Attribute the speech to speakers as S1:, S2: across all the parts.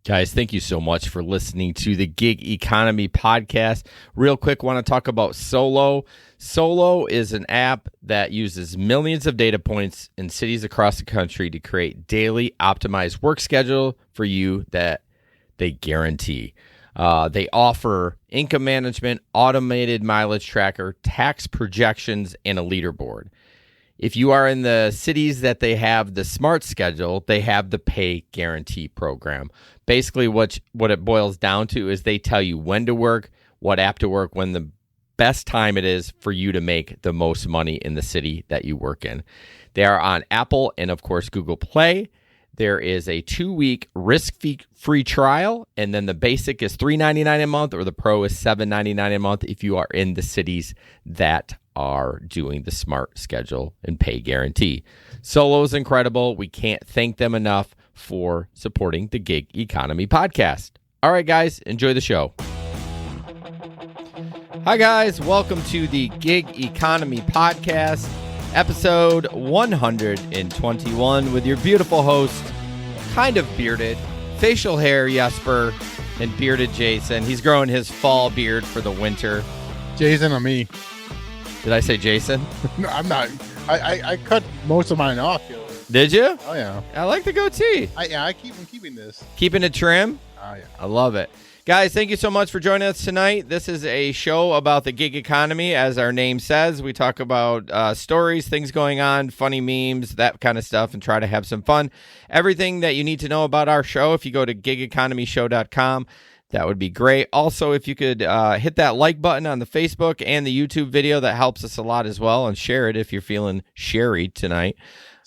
S1: Guys, thank you so much for listening to the Gig Economy podcast. Real quick, want to talk about Solo. Solo is an app that uses millions of data points in cities across the country to create daily optimized work schedule for you that they guarantee. They offer income management, automated mileage tracker, tax projections, and a leaderboard. If you are in the cities that they have the smart schedule, they have the pay guarantee program. Basically, what it boils down to is they tell you when to work, what app to work, when the best time it is for you to make the most money in the city that you work in. They are on Apple and, of course, Google Play. There is a 2-week risk-free trial, and then the basic is $3.99 a month, or the pro is $7.99 a month if you are in the cities that are doing the smart schedule and pay guarantee. Solo is incredible. We can't thank them enough for supporting the Gig Economy podcast. All right, guys, enjoy the show. Hi, guys. Welcome to the Gig Economy podcast, episode 121, with your beautiful host, kind of bearded, facial hair Jesper, and bearded Jason. He's growing his fall beard for the winter.
S2: Jason or me?
S1: Did I say Jason?
S2: No, I'm not. I cut most of mine off. Yo.
S1: Did you?
S2: Oh, yeah.
S1: I like the goatee.
S2: I'm keeping this.
S1: Keeping it trim?
S2: Oh, yeah.
S1: I love it. Guys, thank you so much for joining us tonight. This is a show about the gig economy, as our name says. We talk about stories, things going on, funny memes, that kind of stuff, and try to have some fun. Everything that you need to know about our show, if you go to gigeconomyshow.com, that would be great. Also, if you could hit that like button on the Facebook and the YouTube video, that helps us a lot as well. And share it if you're feeling sherry tonight.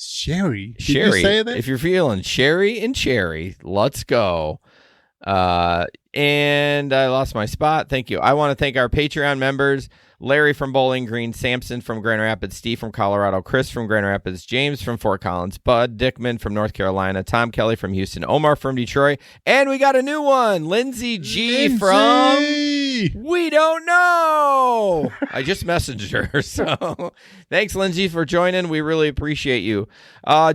S2: Sherry? Did
S1: Sherry.
S2: you say that?
S1: If you're feeling sherry and cherry, let's go. And I lost my spot. Thank you. I want to thank our Patreon members, Larry from Bowling Green, Samson from Grand Rapids, Steve from Colorado, Chris from Grand Rapids, James from Fort Collins, Bud Dickman from North Carolina, Tom Kelly from Houston, Omar from Detroit, and we got a new one, Lindsay G from We Don't Know. I just messaged her, so thanks, Lindsay, for joining. We really appreciate you.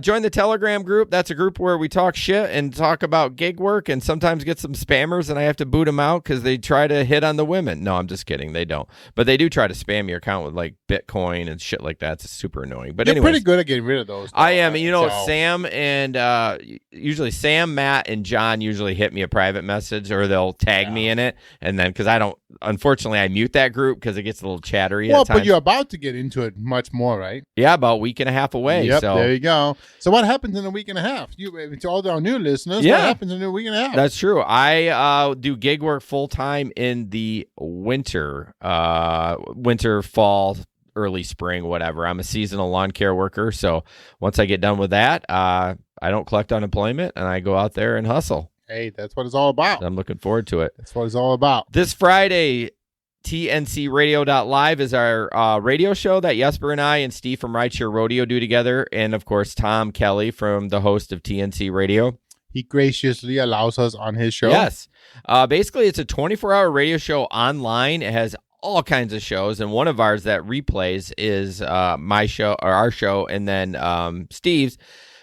S1: Join the Telegram group. That's a group where we talk shit and talk about gig work and sometimes get some spammers, and I have to boot them out because they try to hit on the women. No, I'm just kidding. They don't. But they do try to spam your account with like Bitcoin and shit like that. It's super annoying. But
S2: You're pretty good at getting rid of those.
S1: I am. You know, Sam and usually Sam, Matt, and John usually hit me a private message, or they'll tag me in it. And then because I don't, unfortunately, I mute that group because it gets a little chattery.
S2: Well,
S1: at times.
S2: but you're about to get into it much more, right?
S1: Yeah, about a week and a half away.
S2: Yep,
S1: so
S2: there you go. So what happens in a week and a half? To all our new listeners,
S1: Yeah.
S2: what happens in a week and a half?
S1: That's true. I do gig work full time in the winter, fall, early spring, whatever. I'm a seasonal lawn care worker. So once I get done with that, I don't collect unemployment and I go out there and hustle.
S2: Hey, that's what it's all about.
S1: I'm looking forward to it.
S2: That's what it's all about.
S1: This Friday, TNCRadio.live is our radio show that Jesper and I and Steve from Rideshare Rodeo do together. And, of course, Tom Kelly from the host of TNC Radio.
S2: He graciously allows us on his show.
S1: Yes. Basically, it's a 24-hour radio show online. It has all kinds of shows, and one of ours that replays is my show, or our show, and then Steve's.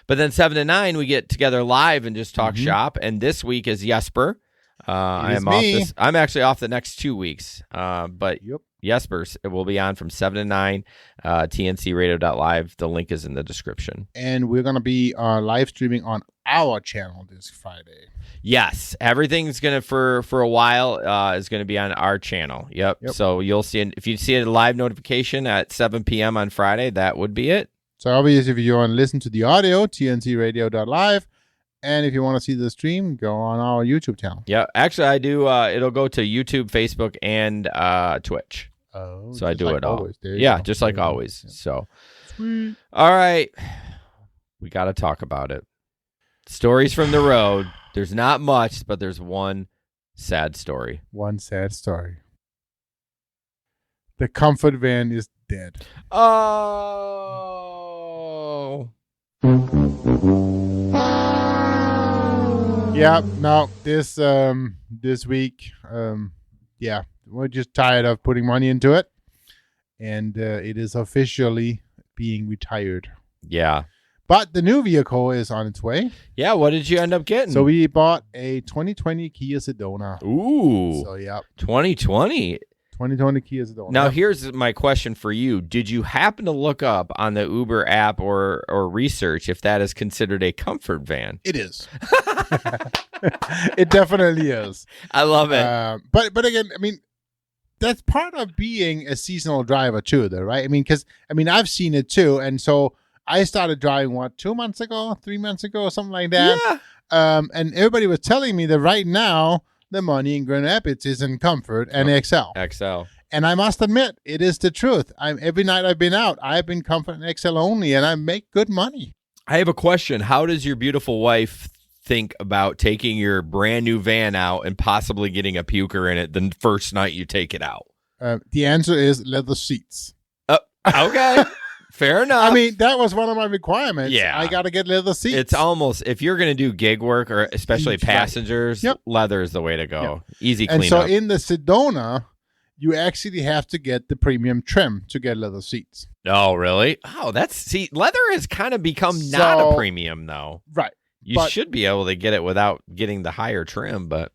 S1: But then 7 to 9, we get together live and just talk shop. And this week is Jesper. I'm actually off the next 2 weeks. But Jesper's will be on from 7 to 9. TNCRadio.live. The link is in the description.
S2: And we're going to be live streaming on our channel this Friday.
S1: Yes, everything's gonna for a while is gonna be on our channel. Yep. So you'll see if you see a live notification at 7 p.m. on Friday, that would be it.
S2: So obviously, if you want to listen to the audio, tncradio.live, and if you want to see the stream, go on our YouTube channel.
S1: Yeah, actually, I do. It'll go to YouTube, Facebook, and Twitch.
S2: Oh,
S1: so I do
S2: like
S1: it all.
S2: Always.
S1: Yeah, just like always. Yeah. So, all right, we got to talk about it. Stories from the road. There's not much, but there's one sad story.
S2: One sad story. The comfort van is dead.
S1: Oh.
S2: Yeah, no, this week, we're just tired of putting money into it, and it is officially being retired.
S1: Yeah.
S2: But the new vehicle is on its way.
S1: Yeah, what did you end up getting?
S2: So we bought a 2020 Kia Sedona.
S1: Ooh.
S2: So, yeah.
S1: 2020.
S2: 2020 Kia Sedona.
S1: Now, here's my question for you. Did you happen to look up on the Uber app or research if that is considered a comfort van?
S2: It is. It definitely is.
S1: I love it.
S2: But again, I mean, that's part of being a seasonal driver too, though, right? I mean, because I've seen it too, and so I started driving 3 months ago, or something like that.
S1: Yeah.
S2: And everybody was telling me that right now the money in Grand Rapids is in Comfort and XL.
S1: XL.
S2: And I must admit, it is the truth. Every night I've been out, I've been Comfort and XL only, and I make good money.
S1: I have a question. How does your beautiful wife think about taking your brand new van out and possibly getting a puker in it the first night you take it out?
S2: The answer is leather seats.
S1: Okay. Fair enough.
S2: I mean, that was one of my requirements.
S1: Yeah.
S2: I got to get leather seats.
S1: It's almost, if you're going to do gig work or especially passengers,
S2: Yep.
S1: leather is the way to go.
S2: Yep.
S1: Easy
S2: and
S1: cleanup.
S2: so in the Sedona, you actually have to get the premium trim to get leather seats.
S1: Oh, really? Oh, leather has kind of become not a premium, though.
S2: Right.
S1: You should be able to get it without getting the higher trim, but.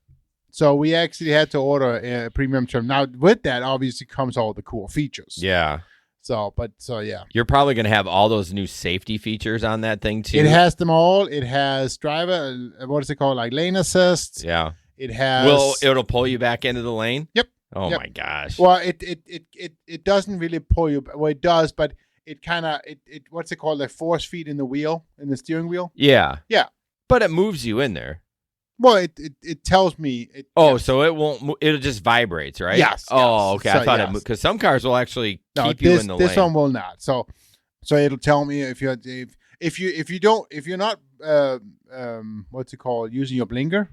S2: So we actually had to order a premium trim. Now, with that, obviously comes all the cool features.
S1: Yeah.
S2: So yeah.
S1: You're probably going to have all those new safety features on that thing, too.
S2: It has them all. It has driver, what is it called? Like lane assist.
S1: Yeah.
S2: It has.
S1: It'll pull you back into the lane?
S2: Yep.
S1: Oh,
S2: Yep.
S1: my gosh.
S2: Well, it doesn't really pull you. Well, it does, but it kind of, what's it called? Like force feed in the steering wheel?
S1: Yeah.
S2: Yeah.
S1: But it moves you in there.
S2: Well, it tells me.
S1: So it won't. It just vibrates, right?
S2: Yes.
S1: Oh, okay. I thought
S2: yes.
S1: it because some cars will actually keep you in the lane.
S2: This one will not. So it'll tell me if you're not what's it called, using your blinker.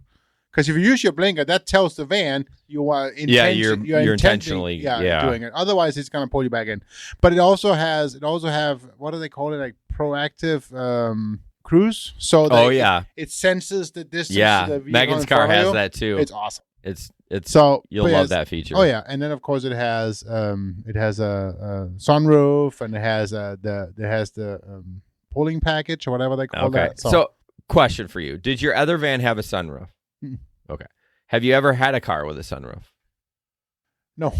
S2: Because if you use your blinker, that tells the van you are you're
S1: intentionally
S2: doing it. Otherwise, it's gonna pull you back in. But it also have what do they call it, like proactive cruise. So it senses the distance.
S1: Yeah,
S2: to the vehicle
S1: Megan's car has that too.
S2: It's awesome.
S1: It's
S2: so
S1: you'll love that feature.
S2: Oh yeah, and then of course it has a sunroof, and it has the pulling package or whatever they call that.
S1: So question for you: did your other van have a sunroof?
S2: Mm-mm.
S1: Okay. Have you ever had a car with a sunroof?
S2: No.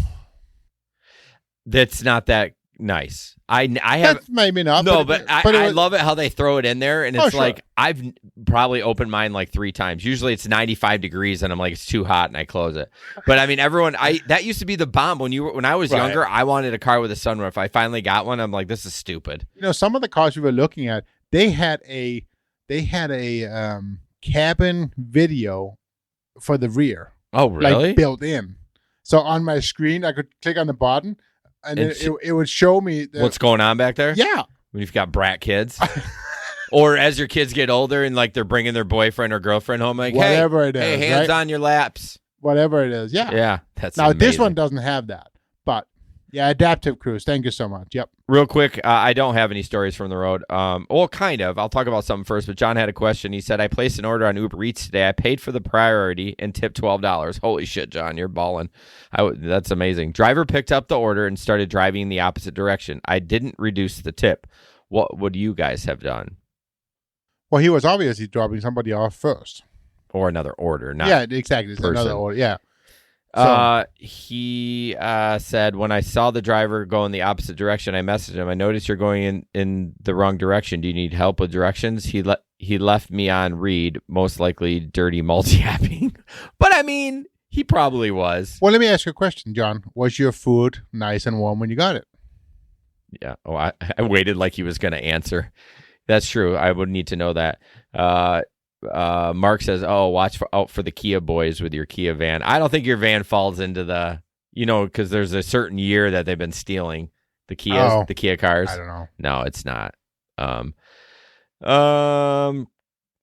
S1: That's not that nice. I have.
S2: That's maybe not.
S1: No, but I love it how they throw it in there, and it's like I've probably opened mine like 3 times. Usually it's 95 degrees, and I'm like, it's too hot, and I close it. But I mean, that used to be the bomb when I was younger. I wanted a car with a sunroof. I finally got one. I'm like, this is stupid.
S2: Some of the cars we were looking at, they had a cabin video for the rear.
S1: Oh, really?
S2: Like built in. So on my screen, I could click on the button. And it would show me
S1: what's going on back there.
S2: Yeah,
S1: when you've got brat kids, or as your kids get older and like they're bringing their boyfriend or girlfriend home, like
S2: whatever it is,
S1: hey, hands on your laps,
S2: whatever it is. Yeah.
S1: That's
S2: now
S1: amazing.
S2: This one doesn't have that, but yeah, adaptive cruise. Thank you so much. Yep.
S1: Real quick, I don't have any stories from the road. Well, kind of. I'll talk about something first. But John had a question. He said, "I placed an order on Uber Eats today. I paid for the priority and tipped $12. Holy shit, John, you're balling. That's amazing. Driver picked up the order and started driving in the opposite direction. I didn't reduce the tip. What would you guys have done?"
S2: Well, he was obviously dropping somebody off first,
S1: or another order. Not
S2: yeah, exactly. It's
S1: person.
S2: Another order. Yeah.
S1: He said, when I saw the driver go in the opposite direction, I messaged him. I noticed you're going in the wrong direction. Do you need help with directions? He left me on read, most likely dirty multi-apping. But I mean, he probably was.
S2: Well, let me ask you a question, John. Was your food nice and warm when you got it?
S1: Yeah. Oh, I waited like he was going to answer. That's true. I would need to know that. Mark says, "Oh, watch out for the Kia boys with your Kia van." I don't think your van falls into the, because there's a certain year that they've been stealing the Kias, the Kia cars.
S2: I don't know.
S1: No, it's not.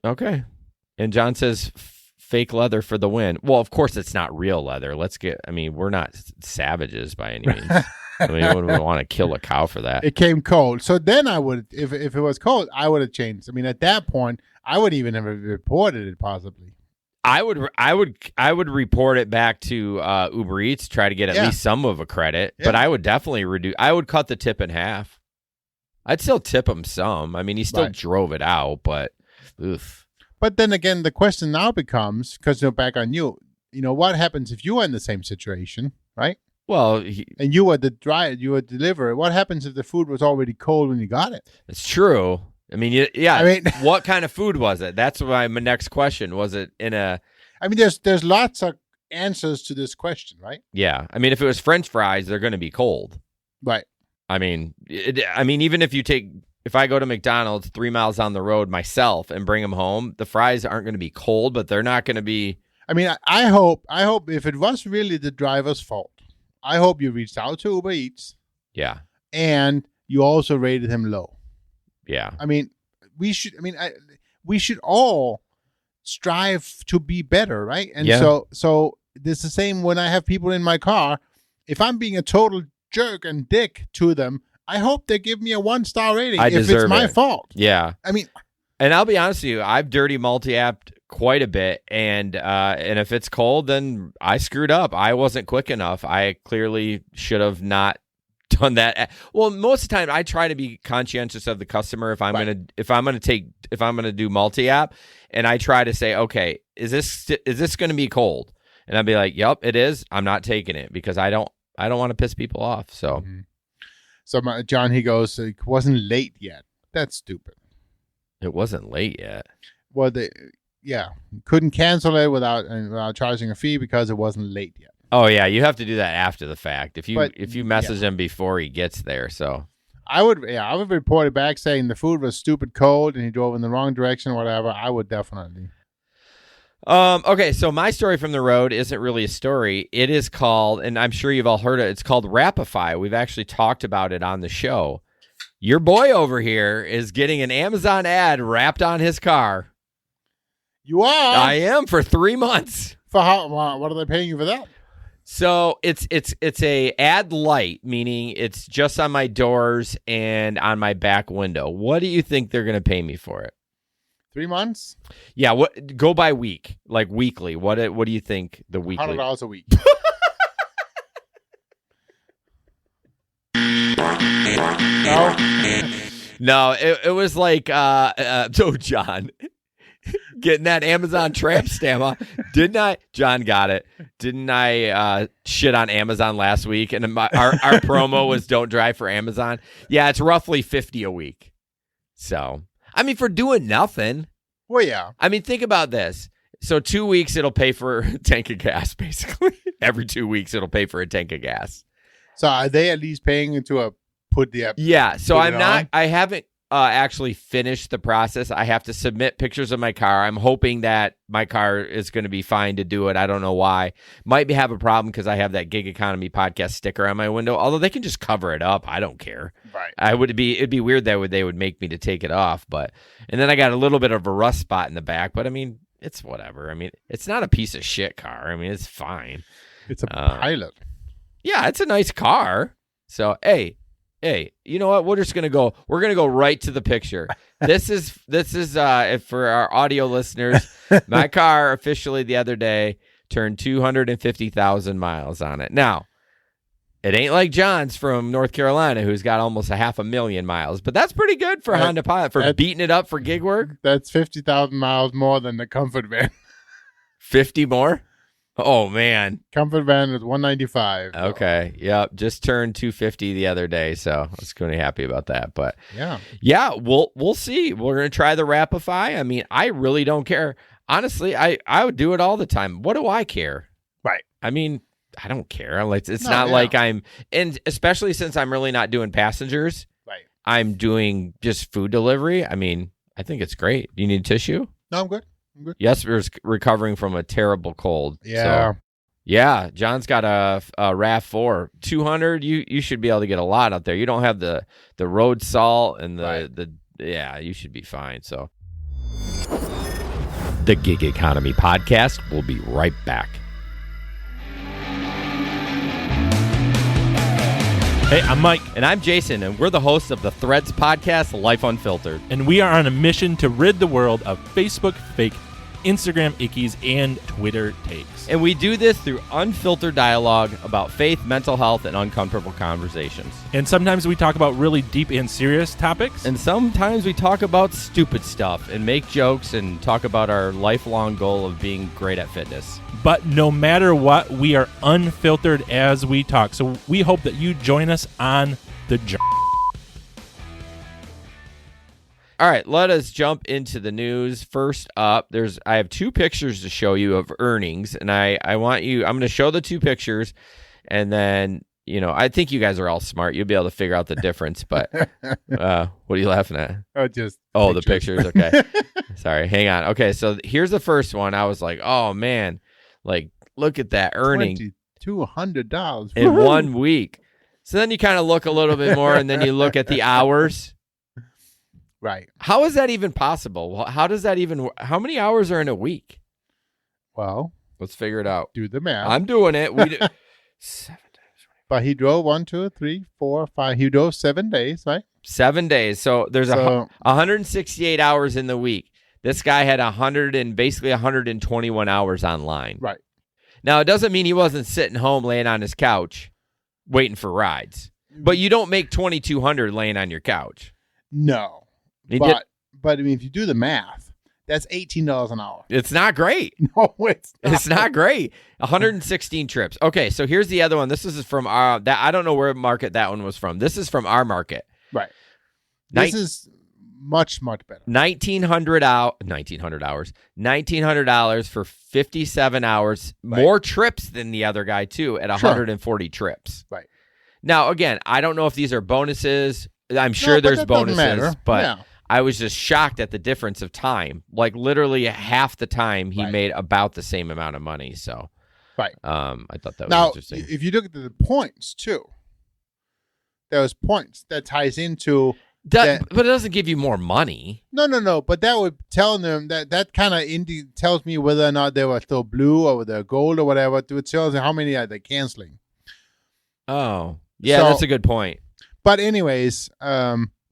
S1: Okay. And John says, "Fake leather for the win." Well, of course it's not real leather. We're not savages by any means. I mean, I wouldn't want to kill a cow for that.
S2: It came cold. So then I would, if it was cold, I would have changed. I mean, at that point, I would even have reported it possibly.
S1: I would report it back to Uber Eats, try to get at least some of a credit. Yeah. But I would definitely reduce. I would cut the tip in half. I'd still tip him some. I mean, he still
S2: Right.
S1: drove it out, but oof.
S2: But then again, the question now becomes, because back on you, what happens if you are in the same situation, right?
S1: Well,
S2: And you were you were deliverer. What happens if the food was already cold when you got it?
S1: it's true. I mean, yeah.
S2: I mean,
S1: what kind of food was it? That's my next question. Was it in a?
S2: I mean, there's lots of answers to this question, right?
S1: Yeah. I mean, if it was French fries, they're going to be cold.
S2: Right.
S1: I mean, even if I go to McDonald's 3 miles down the road myself and bring them home, the fries aren't going to be cold, but they're not going to be.
S2: I mean, I hope if it was really the driver's fault, I hope you reached out to Uber Eats.
S1: Yeah.
S2: And you also rated him low.
S1: Yeah.
S2: I mean, we should all strive to be better, right? And so it's the same when I have people in my car. If I'm being a total jerk and dick to them, I hope they give me a 1-star rating if it's my fault.
S1: Yeah.
S2: I mean,
S1: and I'll be honest with you, I've dirty multi-apped quite a bit, and if it's cold, then I screwed up. I wasn't quick enough. I clearly should have not done that. Well, most of the time I try to be conscientious of the customer if I'm gonna do multi-app, and I try to say, okay, is this gonna be cold? And I'd be like, yep, it is. I'm not taking it because I don't want to piss people off. So,
S2: So John, he goes, it wasn't late yet. That's stupid.
S1: it wasn't late yet.
S2: Well, couldn't cancel it without charging a fee because it wasn't late yet.
S1: Oh yeah, you have to do that after the fact. If you message him before he gets there, so
S2: I would report it back saying the food was stupid cold and he drove in the wrong direction or whatever. I would definitely.
S1: Okay, so my story from the road isn't really a story. It is called, and I'm sure you've all heard it, it's called Rapify. We've actually talked about it on the show. Your boy over here is getting an Amazon ad wrapped on his car.
S2: You are?
S1: I am for 3 months.
S2: For how? What are they paying you for that?
S1: So it's a ad light, meaning it's just on my doors and on my back window. What do you think they're going to pay me for it?
S2: 3 months?
S1: Yeah, go by week, like weekly. What do you think the weekly?
S2: $100 a week.
S1: No, it was like so John getting that Amazon tramp stamp. Didn't I? John got it. Didn't I shit on Amazon last week? And our promo was don't drive for Amazon. Yeah, it's roughly $50 a week. So, I mean, for doing nothing.
S2: Well, yeah.
S1: I mean, think about this. So 2 weeks, it'll pay for a tank of gas, basically. Every 2 weeks, it'll pay for a tank of gas.
S2: So are they at least paying into a put the app?
S1: Yeah. So
S2: I
S1: haven't actually finished the process. I have to submit pictures of my car. I'm hoping that my car is going to be fine to do it. I don't know why. Might have a problem because I have that Gig Economy podcast sticker on my window. Although they can just cover it up. I don't care.
S2: Right.
S1: It'd be weird that they would make me to take it off. And then I got a little bit of a rust spot in the back. But I mean, it's whatever. I mean, it's not a piece of shit car. I mean, it's fine.
S2: It's a Pilot.
S1: Yeah, it's a nice car. So hey, you know what? We're gonna go right to the picture. This is for our audio listeners. My car officially the other day turned 250,000 miles on it. Now, it ain't like John's from North Carolina who's got almost 500,000 miles, but that's pretty good for Honda Pilot for beating it up for gig work.
S2: That's 50,000 miles more than the Comfort Van.
S1: 50 more? Oh, man.
S2: Comfort Van is 195.
S1: Okay. Yep. Just turned 250 the other day, so I was going to be happy about that. But
S2: yeah,
S1: we'll see. We're going to try the Rapify. I mean, I really don't care. Honestly, I would do it all the time. What do I care?
S2: Right.
S1: I mean, I don't care. Like like I'm, and especially since I'm really not doing passengers.
S2: Right.
S1: I'm doing just food delivery. I mean, I think it's great. Do you need tissue?
S2: No, I'm good.
S1: Yes, we're recovering from a terrible cold.
S2: Yeah.
S1: So, yeah, John's got a RAV4 200. You should be able to get a lot out there. You don't have the road salt and you should be fine. So, the Gig Economy podcast will be right back.
S3: Hey, I'm Mike.
S1: And I'm Jason, and we're the hosts of the Threads podcast, Life Unfiltered.
S3: And we are on a mission to rid the world of Facebook fake Instagram ickies and Twitter takes.
S1: And we do this through unfiltered dialogue about faith, mental health, and uncomfortable conversations.
S3: And sometimes we talk about really deep and serious topics.
S1: And sometimes we talk about stupid stuff and make jokes and talk about our lifelong goal of being great at fitness.
S3: But no matter what, we are unfiltered as we talk. So we hope that you join us on the journey.
S1: All right, let us jump into the news. First up, I have two pictures to show you of earnings, and I'm going to show the two pictures, and then, I think you guys are all smart. You'll be able to figure out the difference, but what are you laughing at? The pictures. Okay. Sorry, hang on. Okay, so here's the first one. I was like, oh, man, like, look at that earning.
S2: $2,200
S1: in 1 week. So then you kind of look a little bit more, and then you look at the hours.
S2: Right.
S1: How is that even possible? How does that even? How many hours are in a week?
S2: Well,
S1: let's figure it out.
S2: Do the math.
S1: I'm doing it. 7 times.
S2: But he drove 1, 2, 3, 4, 5. He drove 7 days, right?
S1: 7 days. So there's 168 hours in the week. This guy had 121 hours online.
S2: Right.
S1: Now it doesn't mean he wasn't sitting home laying on his couch waiting for rides. But you don't make 2,200 laying on your couch.
S2: No. But I mean, if you do the math, that's $18 an hour.
S1: It's not great.
S2: No, it's not.
S1: It's not great. 116 trips. Okay, so here's the other one. This is from our. I don't know where market that one was from. This is from our market.
S2: Right. This is much better.
S1: $1,900 for 57 hours. Right. More trips than the other guy too at 140 trips.
S2: Right.
S1: Now again, I don't know if these are bonuses. I'm sure there's bonuses, but.
S2: Yeah.
S1: I was just shocked at the difference of time. Like literally half the time he made about the same amount of money. So,
S2: right.
S1: I thought that was interesting.
S2: If you look at the points too, there's points that ties into
S1: that, but it doesn't give you more money.
S2: No. But that would tell them that kind of tells me whether or not they were still blue or they're gold or whatever. It tells me how many are they canceling.
S1: Oh, yeah, that's a good point.
S2: But anyways,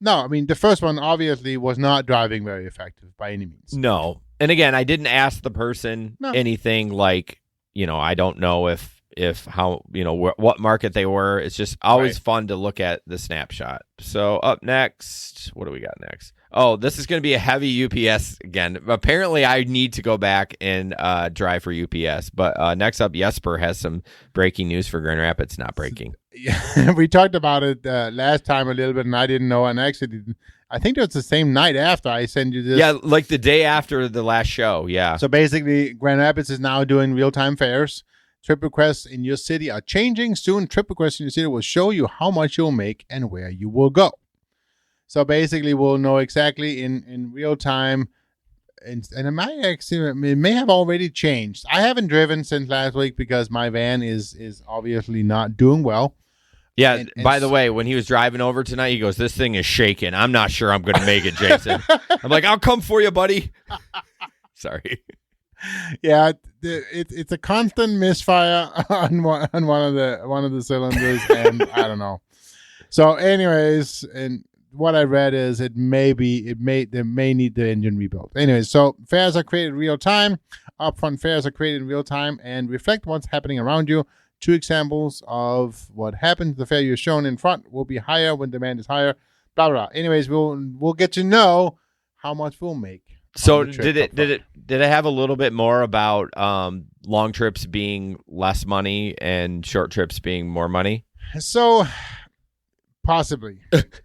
S2: no, I mean, the first one obviously was not driving very effective by any means.
S1: No. And again, I didn't ask the person anything like, I don't know if how, what market they were. It's just always fun to look at the snapshot. So up next, what do we got next? Oh, this is going to be a heavy UPS again. Apparently, I need to go back and drive for UPS. But next up, Jesper has some breaking news for Grand Rapids. Not breaking.
S2: Yeah, we talked about it last time a little bit, and I didn't know. And actually, I think it was the same night after I sent you this.
S1: Yeah, like the day after the last show. Yeah.
S2: So basically, Grand Rapids is now doing real-time fares. Trip requests in your city are changing. Soon, trip requests in your city will show you how much you'll make and where you will go. So basically, we'll know exactly in real time. And it may have already changed. I haven't driven since last week because my van is obviously not doing well.
S1: Yeah, and by the way, when he was driving over tonight, he goes, "This thing is shaking. I'm not sure I'm going to make it, Jason." I'm like, "I'll come for you, buddy." Sorry.
S2: Yeah, it's a constant misfire on one of the cylinders, and I don't know. So, anyways, and what I read is they may need the engine rebuilt. Anyways, so fares are created real time. Upfront fares are created in real time and reflect what's happening around you. 2 examples of what happens. The fare you're shown in front will be higher when demand is higher. Blah blah. Anyways, we'll get to know how much we'll make.
S1: So did it have a little bit more about long trips being less money and short trips being more money?
S2: So possibly,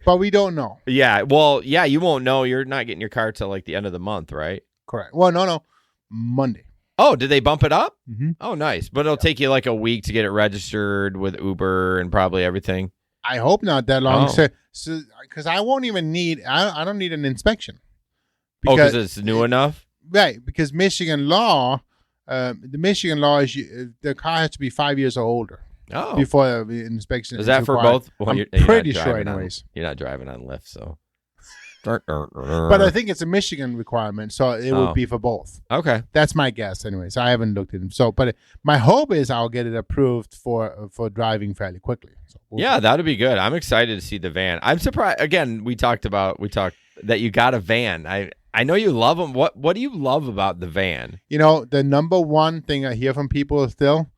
S2: but we don't know.
S1: Yeah, well, yeah, you won't know. You're not getting your car till like the end of the month, right?
S2: Correct. Well, no, Monday.
S1: Oh, did they bump it up?
S2: Mm-hmm.
S1: Oh, nice. But it'll take you like a week to get it registered with Uber and probably everything.
S2: I hope not that long. So because I won't even need. I don't need an inspection.
S1: Because it's new enough,
S2: right? Because Michigan law, the Michigan law is the car has to be 5 years or older.
S1: Oh,
S2: before the inspection
S1: is that for both?
S2: Well, I'm pretty sure, anyways.
S1: You're not driving on Lyft, so.
S2: But I think it's a Michigan requirement, so it would be for both.
S1: Okay,
S2: that's my guess, anyways. I haven't looked at it, so but my hope is I'll get it approved for driving fairly quickly. So
S1: that would be good. I'm excited to see the van. I'm surprised. Again, we talked that you got a van. I know you love them. What do you love about the van?
S2: You know, the number one thing I hear from people is still,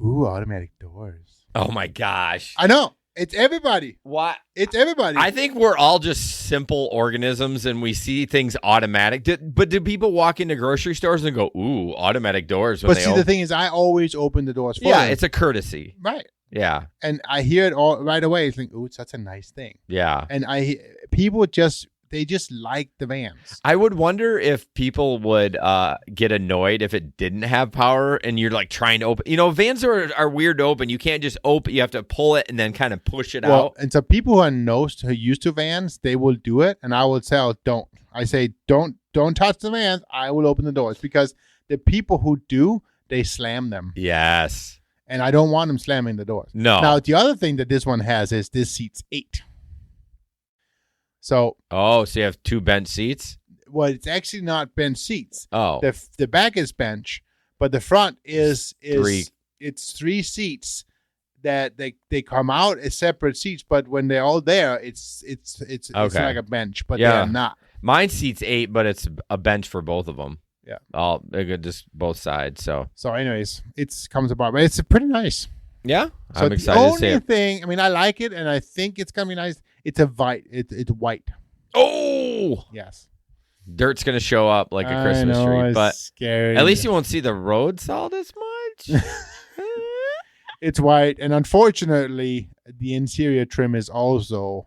S2: ooh, automatic doors.
S1: Oh my gosh.
S2: I know. It's everybody.
S1: What?
S2: It's everybody.
S1: I think we're all just simple organisms and we see things automatic. But do people walk into grocery stores and go, ooh, automatic doors?
S2: But see, the thing is, I always open the doors for them.
S1: It's a courtesy.
S2: Right.
S1: Yeah.
S2: And I hear it all right away. It's like, ooh, it's such a nice thing.
S1: Yeah.
S2: And people just like the vans.
S1: I would wonder if people would get annoyed if it didn't have power and you're like trying to open. You know, vans are weird to open. You can't just open. You have to pull it and then kind of push it out.
S2: And so people who are used to vans, they will do it. And I will say, don't. I say, don't touch the vans. I will open the doors because the people who do, they slam them.
S1: Yes.
S2: And I don't want them slamming the doors.
S1: No.
S2: Now, the other thing that this one has is this seats 8. So
S1: you have 2 bench seats?
S2: Well, it's actually not bench seats.
S1: Oh.
S2: The back is bench, but the front is
S1: 3.
S2: It's 3 seats that they come out as separate seats, but when they're all there, it's like a bench, but they're not.
S1: Mine seats 8, but it's a bench for both of them.
S2: Yeah.
S1: Just both sides. So
S2: anyways, it comes apart, but it's pretty nice.
S1: Yeah.
S2: So
S1: I'm excited to see
S2: the only
S1: it.
S2: thing, I mean, I like it, and I think it's gonna be nice. It's white. It's white.
S1: Oh,
S2: Yes.
S1: dirt's gonna show up like a Christmas tree,
S2: it's
S1: but
S2: scary.
S1: at least you won't see the road salt as much.
S2: It's white, and unfortunately, the interior trim is also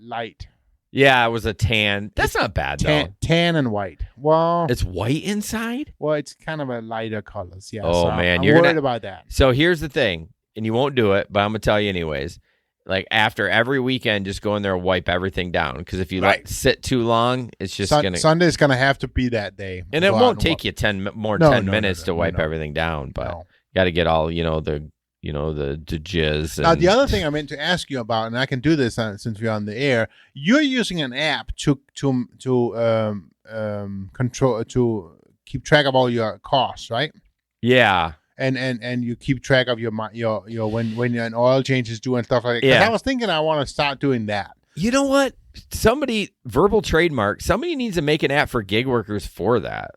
S2: light.
S1: Yeah, it was a tan. That's not bad though.
S2: Tan and white. Well,
S1: It's white inside.
S2: it's kind of a lighter colors. Yeah.
S1: Oh,
S2: so
S1: man,
S2: I'm
S1: you're
S2: worried
S1: gonna-
S2: about that.
S1: So here's the thing, and you won't do it, but I'm gonna tell you anyways. Like after every weekend, just go in there and wipe everything down. Because if you let sit too long, it's just gonna.
S2: Sunday's gonna have to be that day,
S1: And it
S2: Go out
S1: won't
S2: and
S1: take
S2: walk.
S1: you 10 minutes to wipe
S2: no.
S1: everything down, but
S2: No.
S1: got to get all the jizz.
S2: Now,
S1: and-
S2: the other thing I meant to ask you about, and I can do this since we're on the air, you're using an app to control to keep track of all your costs, right?
S1: Yeah.
S2: And you keep track of your when an oil change is due and stuff like that. 'Cause
S1: Yeah.
S2: I was thinking I want to start doing that.
S1: You know what? Somebody Somebody needs to make an app for gig workers for that.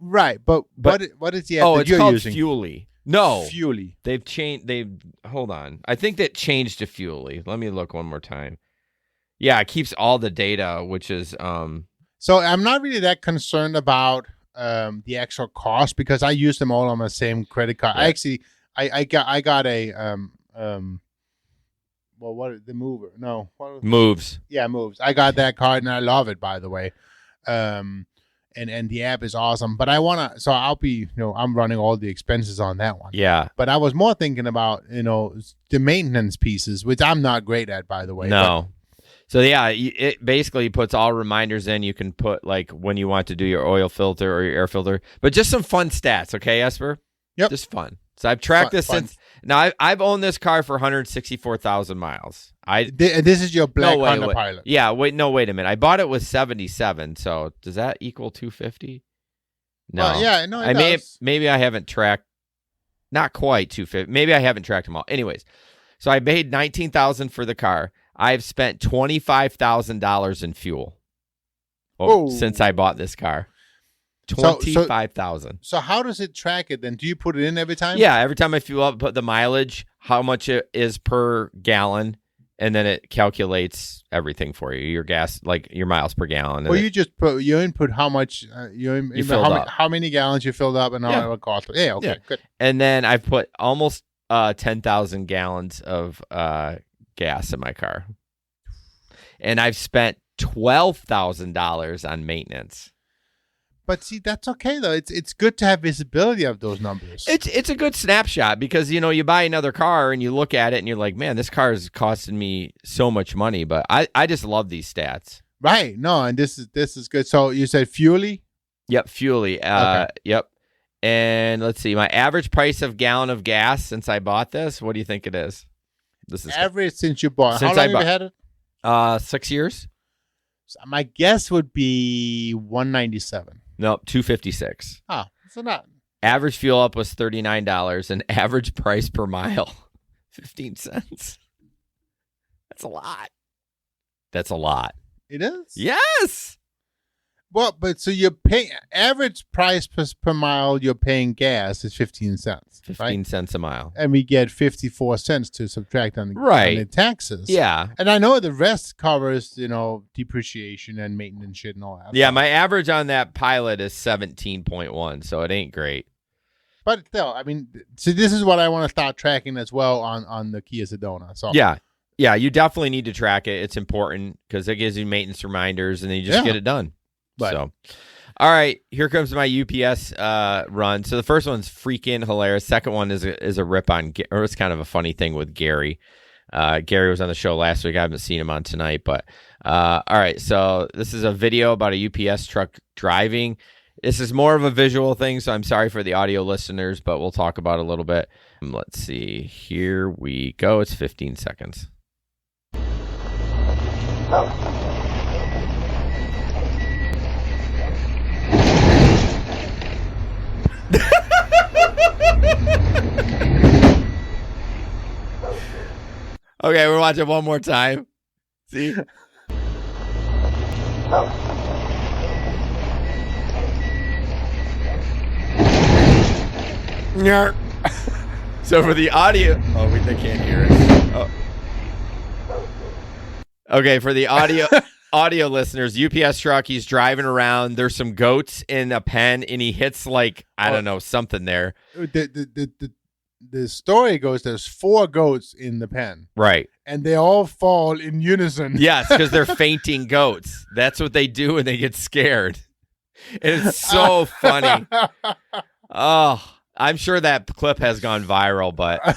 S2: Right, but what is the app that
S1: it's
S2: you're
S1: called
S2: using?
S1: Fuely. No,
S2: Fuely.
S1: they've changed. Hold on. I think that changed to Fuely. Let me look one more time. Yeah, it keeps all the data, which is
S2: So I'm not really that concerned about the actual cost because I use them all on my same credit card.
S1: Yeah.
S2: I actually I got a what the mover? No, what,
S1: moves.
S2: yeah, moves. I got that card and I love it, by the way. And the app is awesome. But I wanna, so I'll be, I'm running all the expenses on that one.
S1: Yeah.
S2: But I was more thinking about, the maintenance pieces, which I'm not great at, by the way.
S1: No. So yeah, it basically puts all reminders in. You can put like when you want to do your oil filter or your air filter, but just some fun stats, okay, Esper?
S2: Yep.
S1: Just fun. So I've tracked this
S2: Fun.
S1: since now. I've owned this car for 164,000 miles.
S2: This is your black
S1: wait,
S2: Honda
S1: wait.
S2: Pilot.
S1: Yeah, wait a minute. I bought it with 77. So does that equal 250? No.
S2: Yeah, no, it
S1: I
S2: does.
S1: maybe I haven't tracked. Not quite 250. Maybe I haven't tracked them all. Anyways, so I paid 19,000 for the car. I've spent $25,000 in fuel since I bought this car. 25,000.
S2: So how does it track it then? Do you put it in every time?
S1: Yeah, every time I fuel up, put the mileage, how much it is per gallon, and then it calculates everything for you. Your gas, like your miles per gallon.
S2: Or you just put you input how much
S1: filled up.
S2: how many gallons you filled up and how it would cost. Yeah, okay,
S1: Yeah.
S2: good.
S1: And then I've put almost 10,000 gallons of gas in my car. And I've spent $12,000 on maintenance.
S2: But see, that's okay though. It's good to have visibility of those numbers.
S1: It's a good snapshot because you buy another car and you look at it and you're like, man, this car is costing me so much money. But I just love these stats.
S2: Right. No, and this is good. So you said Fuely?
S1: Yep, Fuely.
S2: Okay.
S1: Yep. And let's see, my average price of gallon of gas since I bought this. What do you think it is? This is
S2: Average since you bought.
S1: Since
S2: How long
S1: I
S2: have
S1: bought-
S2: you had it?
S1: 6 years.
S2: So my guess would be 197.
S1: Nope, 256.
S2: Oh, so not.
S1: Average fuel up was $39 and average price per mile 15 cents. That's a lot. That's a lot.
S2: It is?
S1: Yes.
S2: Well, but so you pay average price per mile you're paying gas is 15 cents.
S1: 15 cents a mile.
S2: And we get 54 cents to subtract on
S1: Right.
S2: the taxes.
S1: Yeah.
S2: And I know the rest covers, depreciation and maintenance shit and all that.
S1: Yeah, my average on that Pilot is 17.1, so it ain't great.
S2: But still, I mean, so this is what I want to start tracking as well on the Kia Sedona. So
S1: Yeah, you definitely need to track it. It's important because it gives you maintenance reminders, and then you just get it done.
S2: But,
S1: so, all right, here comes my UPS run. So the first one's freaking hilarious. Second one is a rip on, or it's kind of a funny thing with Gary. Gary was on the show last week. I haven't seen him on tonight, but all right. So this is a video about a UPS truck driving. This is more of a visual thing, so I'm sorry for the audio listeners, but we'll talk about it a little bit. Let's see. Here we go. It's 15 seconds. Okay, we're watching one more time. See? So for the audio, they can't hear it. Oh. Okay, for the audio listeners, UPS truck, he's driving around. There's some goats in a pen, and he hits I don't know, something there.
S2: The story goes there's 4 goats in the pen.
S1: Right.
S2: And they all fall in unison.
S1: Yes, because they're fainting goats. That's what they do when they get scared. And it's so funny. Oh, I'm sure that clip has gone viral, but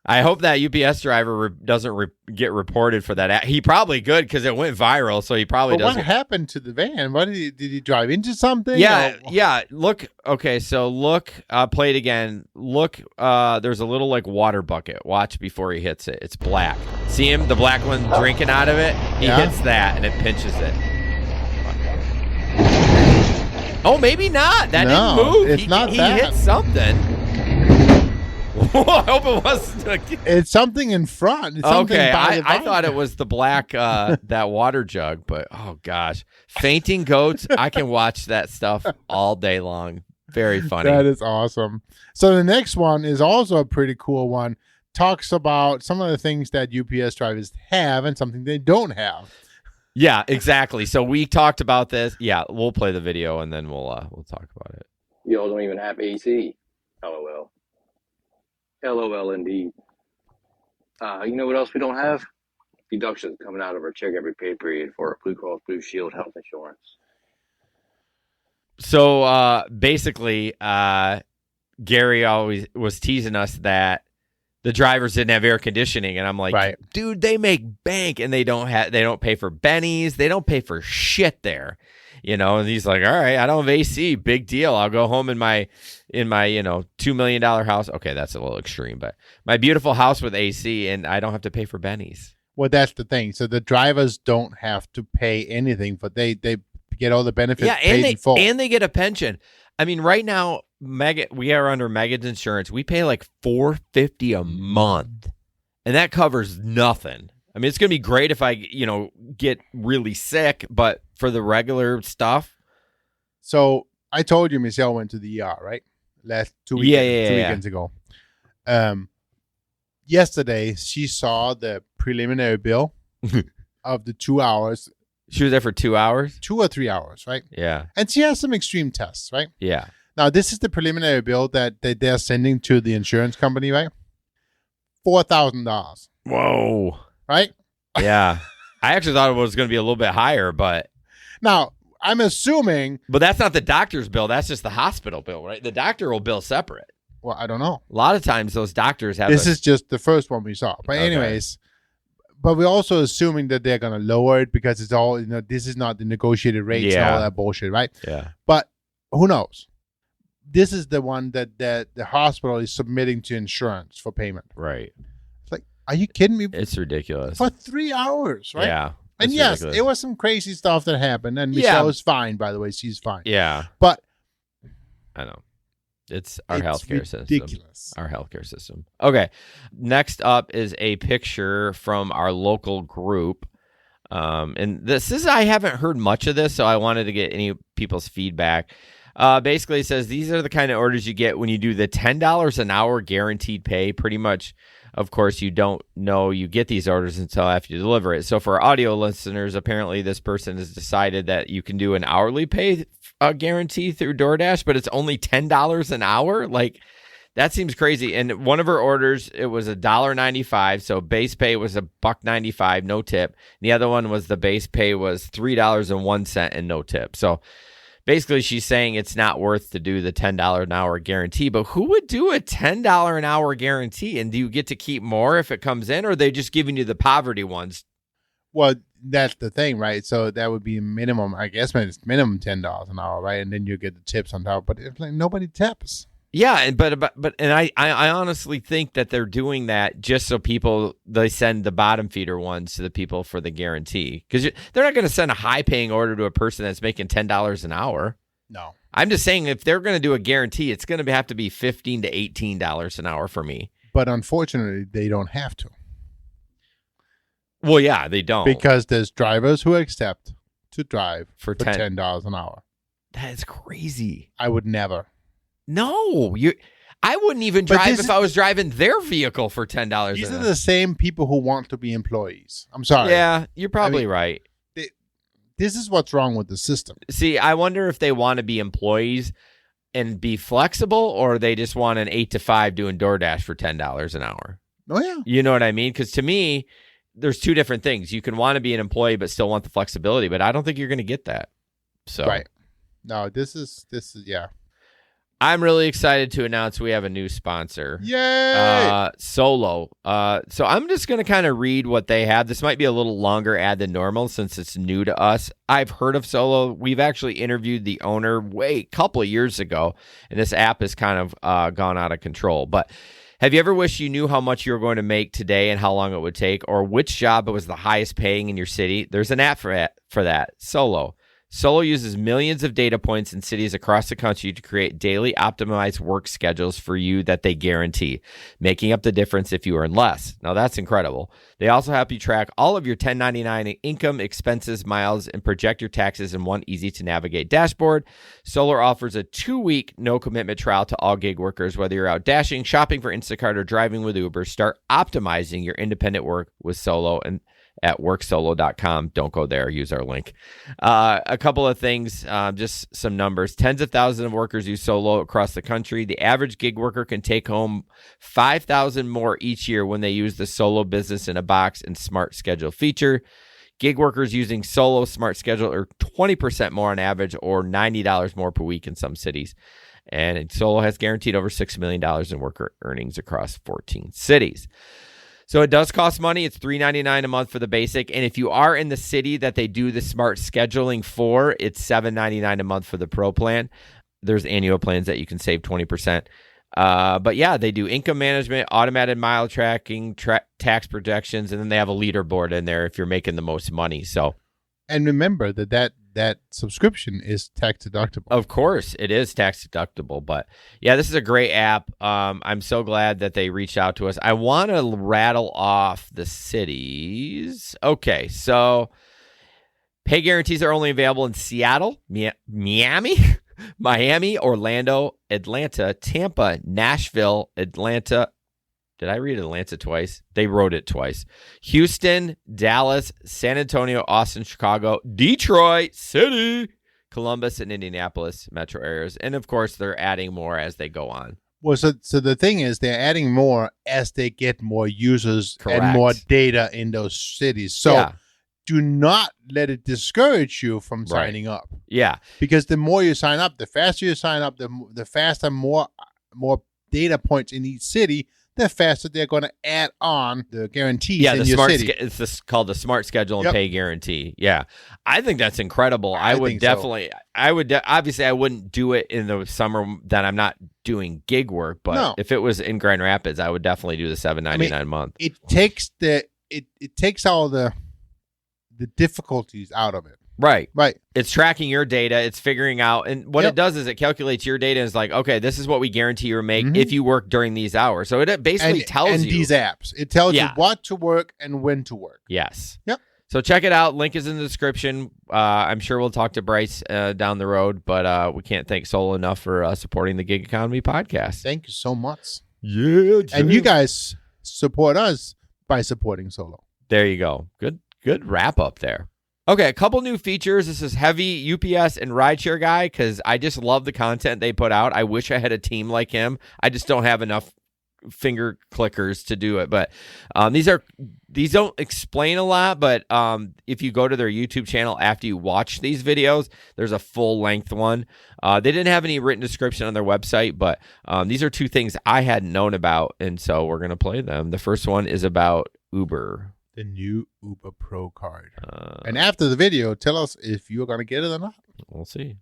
S1: I hope that UPS driver doesn't get reported for that. He probably could because it went viral, so he probably doesn't.
S2: What happened to the van? What did he drive into something?
S1: Yeah. Look. Okay, so look. Play it again. Look. There's a little water bucket. Watch before he hits it. It's black. See him? The black one drinking out of it. He hits that and it pinches it. Oh, maybe not. That didn't move.
S2: It's not
S1: he
S2: that.
S1: He hit something. I hope it wasn't.
S2: It's something in front. It's something
S1: okay,
S2: by the
S1: I thought it was the black that water jug, but oh gosh, fainting goats! I can watch that stuff all day long. Very funny.
S2: That is awesome. So the next one is also a pretty cool one. Talks about some of the things that UPS drivers have and something they don't have.
S1: Yeah, exactly. So we talked about this. Yeah, we'll play the video and then we'll talk about it.
S4: Y'all don't even have AC. LOL. LOL indeed. You know what else we don't have? Deductions coming out of our check every pay period for Blue Cross Blue Shield health insurance.
S1: So basically, Gary always was teasing us that the drivers didn't have air conditioning, and I'm like, dude, they make bank, and they don't pay for bennies, they don't pay for shit there, And he's like, all right, I don't have AC, big deal. I'll go home in my $2 million house. Okay, that's a little extreme, but my beautiful house with AC, and I don't have to pay for bennies.
S2: Well, that's the thing. So the drivers don't have to pay anything, but they get all the benefits paid in full.
S1: And they get a pension. I mean, right now, we are under Megan's insurance. We pay $450 a month, and that covers nothing. I mean, it's going to be great if I, get really sick, but for the regular stuff.
S2: So I told you Michelle went to the ER, right? Last 2 weekends ago. Yesterday, she saw the preliminary bill of the 2 hours.
S1: She was there for 2 hours?
S2: 2 or 3 hours, right?
S1: Yeah.
S2: And she has some extreme tests, right?
S1: Yeah.
S2: Now, this is the preliminary bill that they're sending to the insurance company, right? $4,000.
S1: Whoa.
S2: Right?
S1: Yeah. I actually thought it was going to be a little bit higher, but...
S2: Now, I'm assuming...
S1: But that's not the doctor's bill. That's just the hospital bill, right? The doctor will bill separate.
S2: Well, I don't know.
S1: A lot of times those doctors have...
S2: This is just the first one we saw. But anyways... But we're also assuming that they're going to lower it because it's all, this is not the negotiated rates and all that bullshit, right?
S1: Yeah.
S2: But who knows? This is the one that the hospital is submitting to insurance for payment.
S1: Right.
S2: It's like, are you kidding me?
S1: It's ridiculous.
S2: For 3 hours, right?
S1: Yeah.
S2: And yes, it was some crazy stuff that happened. And Michelle was fine, by the way. She's fine.
S1: Yeah.
S2: But.
S1: I know. It's our healthcare system.
S2: Ridiculous.
S1: Our healthcare system. Okay. Next up is a picture from our local group. And I haven't heard much of this, so I wanted to get any people's feedback. Basically, it says these are the kind of orders you get when you do the $10 an hour guaranteed pay. Pretty much, of course, you don't know you get these orders until after you deliver it. So for audio listeners, apparently this person has decided that you can do an hourly pay guarantee through DoorDash, but it's only $10 an hour. Like, that seems crazy. And one of her orders, it was $1.95. So base pay was $1.95, no tip. The other one was the base pay was $3.01 and no tip. So basically, she's saying it's not worth to do the $10 an hour guarantee. But who would do a $10 an hour guarantee? And do you get to keep more if it comes in, or are they just giving you the poverty ones?
S2: Well, that's the thing, right? So that would be minimum, I guess, it's minimum $10 an hour, right? And then you get the tips on top. But it's like nobody tips.
S1: Yeah, but I honestly think that they're doing that just so they send the bottom feeder ones to the people for the guarantee, because they're not going to send a high paying order to a person that's making $10 an hour.
S2: No,
S1: I'm just saying if they're going to do a guarantee, it's going to have to be $15 to $18 an hour for me.
S2: But unfortunately, they don't have to.
S1: Well, yeah, they don't,
S2: because there's drivers who accept to drive
S1: for
S2: $10 an hour.
S1: That is crazy.
S2: I would never.
S1: No, I wouldn't even drive if I was driving their vehicle for $10.
S2: These are the same people who want to be employees. I'm sorry.
S1: Yeah, you're probably right.
S2: This is what's wrong with the system.
S1: See, I wonder if they want to be employees and be flexible, or they just want an 8 to 5 doing DoorDash for $10 an hour.
S2: Oh, yeah.
S1: You know what I mean? Because to me, there's two different things. You can want to be an employee but still want the flexibility, but I don't think you're going to get that. So
S2: right. No, this is yeah.
S1: I'm really excited to announce we have a new sponsor.
S2: Yay!
S1: Solo. So I'm just going to kind of read what they have. This might be a little longer ad than normal since it's new to us. I've heard of Solo. We've actually interviewed the owner a couple of years ago, and this app has kind of gone out of control. But have you ever wished you knew how much you were going to make today and how long it would take, or which job was the highest paying in your city? There's an app for that, Solo. Solo uses millions of data points in cities across the country to create daily optimized work schedules for you that they guarantee, making up the difference if you earn less. Now, that's incredible. They also help you track all of your 1099 income, expenses, miles, and project your taxes in one easy-to-navigate dashboard. Solar offers a 2-week no-commitment trial to all gig workers. Whether you're out dashing, shopping for Instacart, or driving with Uber, start optimizing your independent work with Solo and at worksolo.com. Don't go there. Use our link. A couple of things, just some numbers. Tens of thousands of workers use Solo across the country. The average gig worker can take home $5,000 more each year when they use the Solo Business in a Box and Smart Schedule feature. Gig workers using Solo Smart Schedule are 20% more on average, or $90 more per week in some cities. And Solo has guaranteed over $6 million in worker earnings across 14 cities. So it does cost money. It's $3.99 a month for the basic. And if you are in the city that they do the smart scheduling for, it's $7.99 a month for the pro plan. There's annual plans that you can save 20%. But yeah, they do income management, automated mile tracking, tax projections, and then they have a leaderboard in there if you're making the most money. So,
S2: and remember that subscription is tax deductible.
S1: Of course, it is tax deductible. But yeah, this is a great app. I'm so glad that they reached out to us. I want to rattle off the cities. Okay, so pay guarantees are only available in Seattle, Miami, Miami, Orlando, Atlanta, Tampa, Nashville, Atlanta. Did I read Atlanta twice? They wrote it twice. Houston, Dallas, San Antonio, Austin, Chicago, Detroit City, Columbus, and Indianapolis metro areas. And of course, they're adding more as they go on.
S2: Well, so the thing is, they're adding more as they get more users
S1: Correct.
S2: and more data in those cities. So
S1: yeah.
S2: Do not let it discourage you from
S1: Right.
S2: signing up.
S1: Yeah.
S2: Because the more you sign up, the faster you sign up, the faster more data points in each city, the faster they're going to add on the guarantees in your city.
S1: It's called the Smart Schedule and
S2: Yep.
S1: Pay Guarantee. Yeah, I think that's incredible. I would
S2: think so.
S1: definitely. Obviously, I wouldn't do it in the summer that I'm not doing gig work. But
S2: No.
S1: if it was in Grand Rapids, I would definitely do the $7.99 a month.
S2: It takes it takes all the difficulties out of it.
S1: Right.
S2: Right.
S1: It's tracking your data. It's figuring out. And what
S2: Yep.
S1: it does is it calculates your data and is like, okay, this is what we guarantee you make
S2: Mhm.
S1: if you work during these hours. So it basically tells
S2: and
S1: you.
S2: these apps. It tells
S1: Yeah.
S2: you what to work and when to work.
S1: Yes.
S2: Yep.
S1: So check it out. Link is in the description. I'm sure we'll talk to Bryce down the road, but we can't thank Solo enough for supporting the Gig Economy podcast.
S2: Thank you so much.
S1: Yeah,
S2: and you guys support us by supporting Solo.
S1: There you go. Good wrap up there. Okay, a couple new features. This is heavy UPS and rideshare guy because I just love the content they put out. I wish I had a team like him. I just don't have enough finger clickers to do it. But these don't explain a lot. But if you go to their YouTube channel after you watch these videos, there's a full length one. They didn't have any written description on their website, but these are two things I hadn't known about, and so we're gonna play them. The first one is about Uber.
S2: The new Uber Pro card. And after the video, tell us if you're going to get it or not.
S1: We'll see.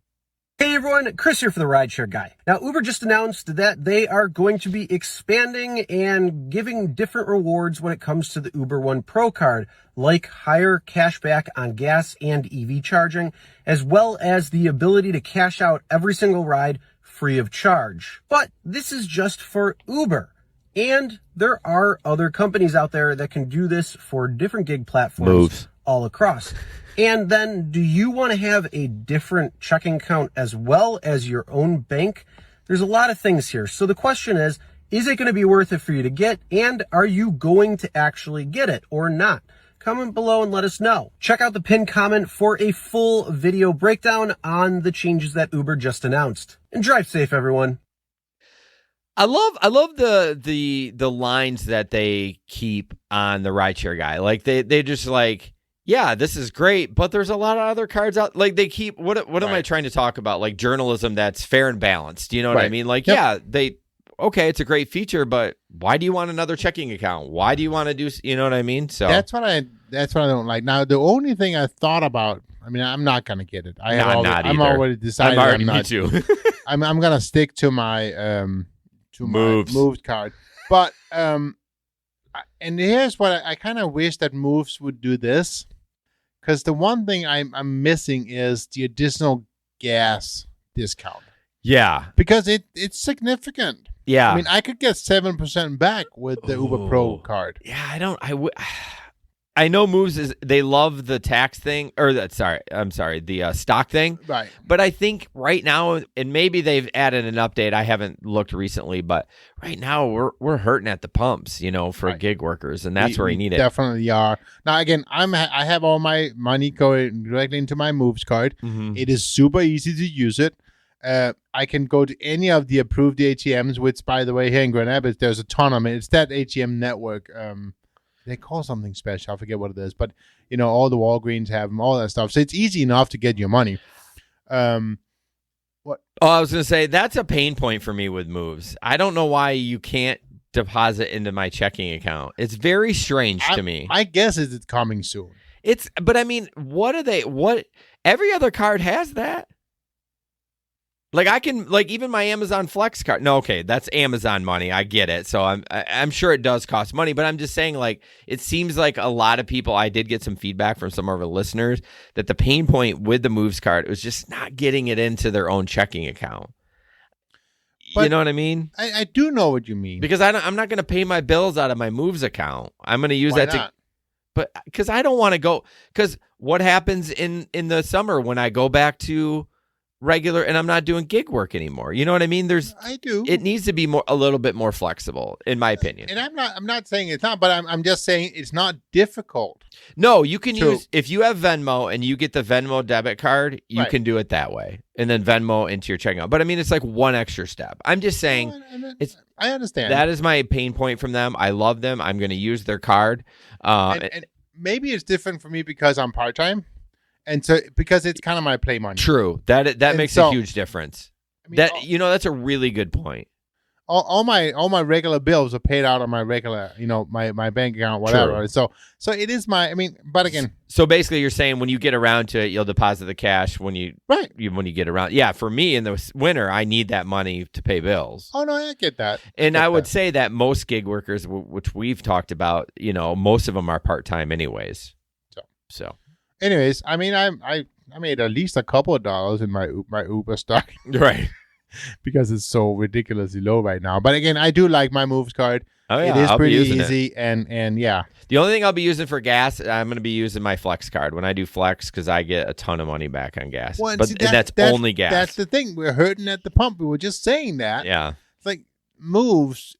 S5: Hey everyone, Chris here for the Rideshare Guy. Now, Uber just announced that they are going to be expanding and giving different rewards when it comes to the Uber One Pro card, like higher cashback on gas and EV charging, as well as the ability to cash out every single ride free of charge. But this is just for Uber. And there are other companies out there that can do this for different gig platforms all across. And then, do you want to have a different checking account as well as your own bank? There's a lot of things here. So the question is it going to be worth it for you to get? And are you going to actually get it or not? Comment below and let us know. Check out the pinned comment for a full video breakdown on the changes that Uber just announced. And drive safe, everyone.
S1: I love the lines that they keep on the rideshare guy. Like they just like, yeah, this is great, but there's a lot of other cards out. Like they keep what am I trying to talk about? Like journalism that's fair and balanced. Do you know what I mean? Like, yeah, it's a great feature, but why do you want another checking account? Why do you want to do? You know what I mean? So that's what I don't like. Now the only thing I thought about. I mean, I'm not gonna get it. I'm already decided. Me too.
S2: I'm gonna stick to my
S1: Moves.
S2: my moved card. But and here's what I kind of wish that Moves would do this, because the one thing I'm missing is the additional gas discount.
S1: Yeah,
S2: because it's significant.
S1: Yeah,
S2: I mean, I could get 7% back with the Uber Pro card.
S1: Yeah, I know Moves they love the tax thing, or the stock thing.
S2: Right.
S1: But I think right now, and maybe they've added an update. I haven't looked recently, but right now we're hurting at the pumps, for gig workers, and that's where you need it.
S2: Definitely are. Now again, I have all my money going directly into my Moves card.
S1: Mm-hmm.
S2: It is super easy to use it. I can go to any of the approved ATMs, which, by the way, here in Grand Rapids, there's a ton of them. It's that ATM network. They call something special. I forget what it is, but all the Walgreens have them, all that stuff. So it's easy enough to get your money. What?
S1: Oh, I was going to say that's a pain point for me with Moves. I don't know why you can't deposit into my checking account. It's very strange to me.
S2: I guess it's coming soon.
S1: But I mean, what every other card has that? Like I can, even my Amazon Flex card. No, okay, that's Amazon money. I get it. So I'm sure it does cost money, but I'm just saying, it seems like a lot of people. I did get some feedback from some of our listeners that the pain point with the Moves card was just not getting it into their own checking account. But you know what I mean?
S2: I do know what you mean,
S1: because I'm not going to pay my bills out of my Moves account. I'm going to use but because I don't want to go. Because what happens in the summer when I go back to regular and I'm not doing gig work anymore? You know what I mean?
S2: I do.
S1: It needs to be a little bit more flexible, in my opinion.
S2: And I'm not saying it's not, but I'm just saying it's not difficult.
S1: No, you can use, if you have Venmo and you get the Venmo debit card, you can do it that way, and then Venmo into your checkout. But I mean, it's like one extra step. I'm just saying,
S2: I understand.
S1: That is my pain point from them. I love them. I'm going to use their card.
S2: And maybe it's different for me because I'm part-time. And so, because it's kind of my play money.
S1: True. That makes a huge difference. I mean, that's a really good point.
S2: All my regular bills are paid out of my regular, my bank account, whatever.
S1: True.
S2: So it is but again.
S1: So basically you're saying when you get around to it, you'll deposit the cash when you get around. Yeah. For me in the winter, I need that money to pay bills.
S2: Oh no, I get that.
S1: And I would say that most gig workers, which we've talked about, most of them are part-time anyways. So.
S2: Anyways, I mean, I made at least a couple of dollars in my Uber stock,
S1: right?
S2: Because it's so ridiculously low right now. But again, I do like my Moves card.
S1: Oh yeah,
S2: it is
S1: I'll
S2: pretty
S1: be using
S2: easy,
S1: it.
S2: and yeah.
S1: The only thing I'll be using for gas, I'm going to be using my Flex card when I do Flex because I get a ton of money back on gas.
S2: Well,
S1: but
S2: see,
S1: that's only gas.
S2: That's the thing. We're hurting at the pump. We were just saying that.
S1: Yeah.
S2: It's like, moves,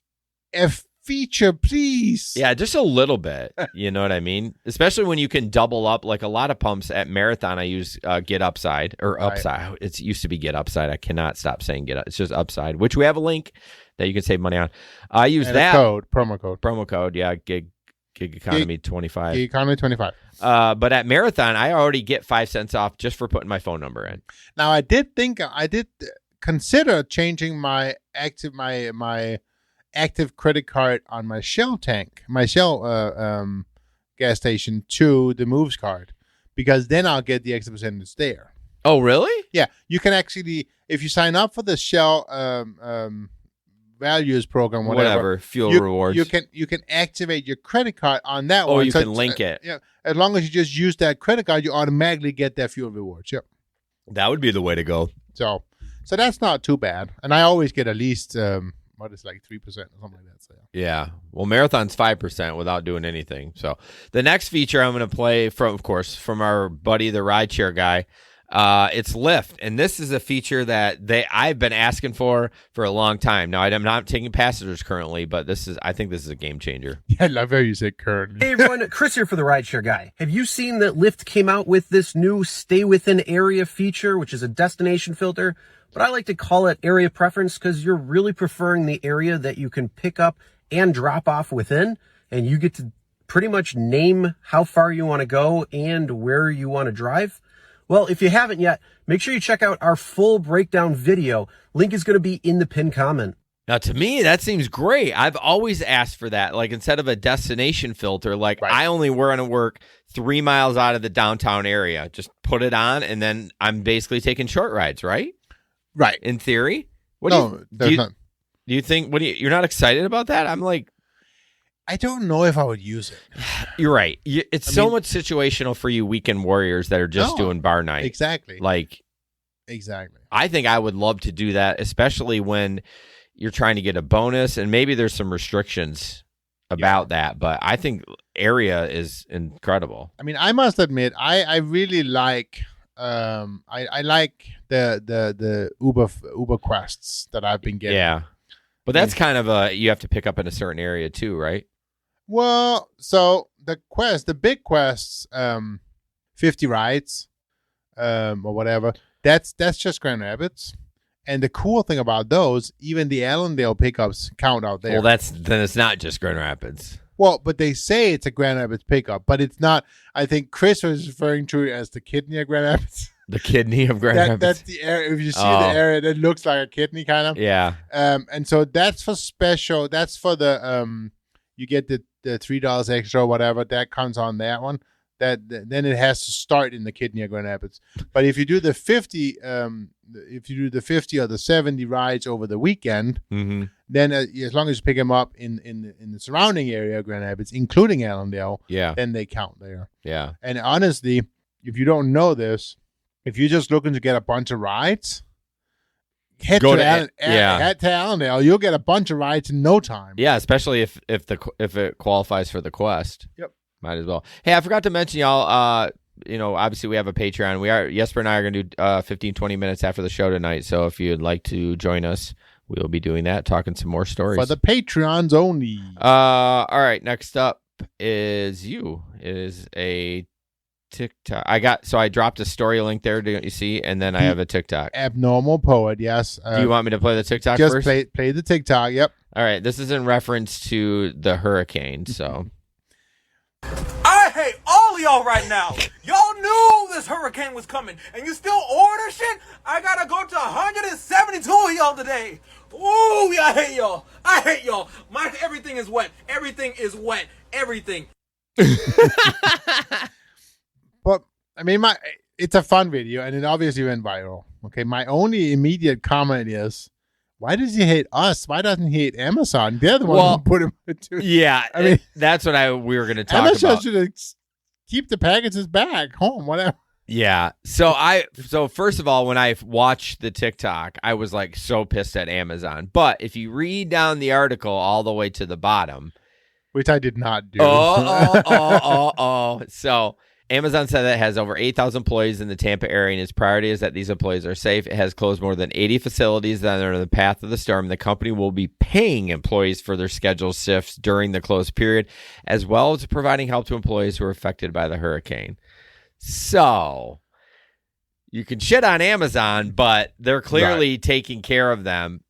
S2: a feature, please.
S1: Yeah, just a little bit. You know what I mean? Especially when you can double up. Like a lot of pumps at Marathon, I use Get Upside or
S2: Right.
S1: Upside. It used to be Get Upside. I cannot stop saying Get Up. It's just Upside, which we have a link that you can save money on. I use
S2: And
S1: that
S2: promo code.
S1: Yeah, Gig Economy 25.
S2: Gig Economy 25.
S1: But at Marathon, I already get 5 cents off just for putting my phone number in.
S2: Now, I did consider changing my active credit card on my Shell gas station to the Moves card, because then I'll get the extra percentage there.
S1: Oh, really?
S2: Yeah, you can actually, if you sign up for the Shell values program, whatever
S1: fuel
S2: you,
S1: rewards.
S2: you can activate your credit card on that one.
S1: Or you can link it.
S2: Yeah, as long as you just use that credit card, you automatically get that fuel rewards. Yep.
S1: That would be the way to go.
S2: So that's not too bad, and I always get at least what is like 3% or something like that. So
S1: Yeah. Well, Marathon's 5% without doing anything. So the next feature I'm going to play from our buddy, the rideshare guy, it's Lyft. And this is a feature that I've been asking for a long time. Now, I'm not taking passengers currently, but I think this is a game changer.
S2: yeah, I love how you say currently.
S5: Hey everyone, Chris here for the Rideshare Guy. Have you seen that Lyft came out with this new Stay Within Area feature, which is a destination filter? But I like to call it area preference because you're really preferring the area that you can pick up and drop off within, and you get to pretty much name how far you want to go and where you want to drive. Well, if you haven't yet, make sure you check out our full breakdown video. Link is going to be in the pinned comment.
S1: Now, to me, that seems great. I've always asked for that. Like, instead of a destination filter, like
S2: Right.
S1: I only want to work 3 miles out of the downtown area. Just put it on, and then I'm basically taking short rides, right?
S2: Right.
S1: In theory.
S2: No, there's not.
S1: Do you think, you're not excited about that? I'm like,
S2: I don't know if I would use it.
S1: you're right. It's so much situational for you weekend warriors that are just
S2: No,
S1: doing bar night.
S2: Exactly.
S1: Like,
S2: exactly.
S1: I think I would love to do that, especially when you're trying to get a bonus, and maybe there's some restrictions about that, but I think area is incredible.
S2: I mean, I must admit, I really like I like the Uber quests that I've been getting.
S1: Yeah. But that's kind of you have to pick up in a certain area too, right?
S2: Well, so the big quests, 50 rides, or whatever. That's just Grand Rapids. And the cool thing about those, even the Allendale pickups count out there.
S1: Well, then it's not just Grand Rapids.
S2: Well, but they say it's a Grand Rapids pickup, but it's not. I think Chris was referring to it as the kidney of Grand Rapids.
S1: The kidney of Grand Rapids.
S2: That's the area. If you see the area, that looks like a kidney kind of.
S1: Yeah.
S2: And so that's for special. That's for the you get the $3 extra or whatever that comes on that one. Then it has to start in the kidney of Grand Rapids. But if you do the 50, if you do the 50 or the 70 rides over the weekend, then as long as you pick them up in the surrounding area of Grand Rapids, including Allendale, then they count there.
S1: Yeah.
S2: And honestly, if you don't know this, if you're just looking to get a bunch of rides, head to Allendale. You'll get a bunch of rides in no time.
S1: Yeah, especially if it qualifies for the quest.
S2: Yep.
S1: Might as well. Hey, I forgot to mention, y'all, obviously we have a Patreon. Jesper and I are going to do 15, 20 minutes after the show tonight. So if you'd like to join us, we'll be doing that, talking some more stories.
S2: For the Patreons only.
S1: All right, next up is you. It is a TikTok. I dropped a story link there, do you see? And then I have a TikTok.
S2: Abnormal Poet, yes.
S1: Do you want me to play the TikTok
S2: just
S1: first?
S2: Play the TikTok, yep.
S1: All right, this is in reference to the hurricane, so...
S6: I hate all of y'all right now. Y'all knew this hurricane was coming, and you still order shit? I gotta go to 172 of y'all today. Ooh, I hate y'all. I hate y'all. Everything is wet. Everything is wet. Everything.
S2: But, I mean, it's a fun video, and it obviously went viral. Okay, my only immediate comment is, why does he hate us? Why doesn't he hate Amazon? They're the one who put him into.
S1: Yeah, I mean, that's what we were going to talk
S2: Amazon
S1: about.
S2: should keep the packages back home, whatever.
S1: Yeah. So first of all, when I watched the TikTok, I was like so pissed at Amazon. But if you read down the article all the way to the bottom,
S2: which I did not do.
S1: So Amazon said that it has over 8,000 employees in the Tampa area, and its priority is that these employees are safe. It has closed more than 80 facilities that are in the path of the storm. The company will be paying employees for their scheduled shifts during the closed period, as well as providing help to employees who are affected by the hurricane. So you can shit on Amazon, but they're clearly taking care of them.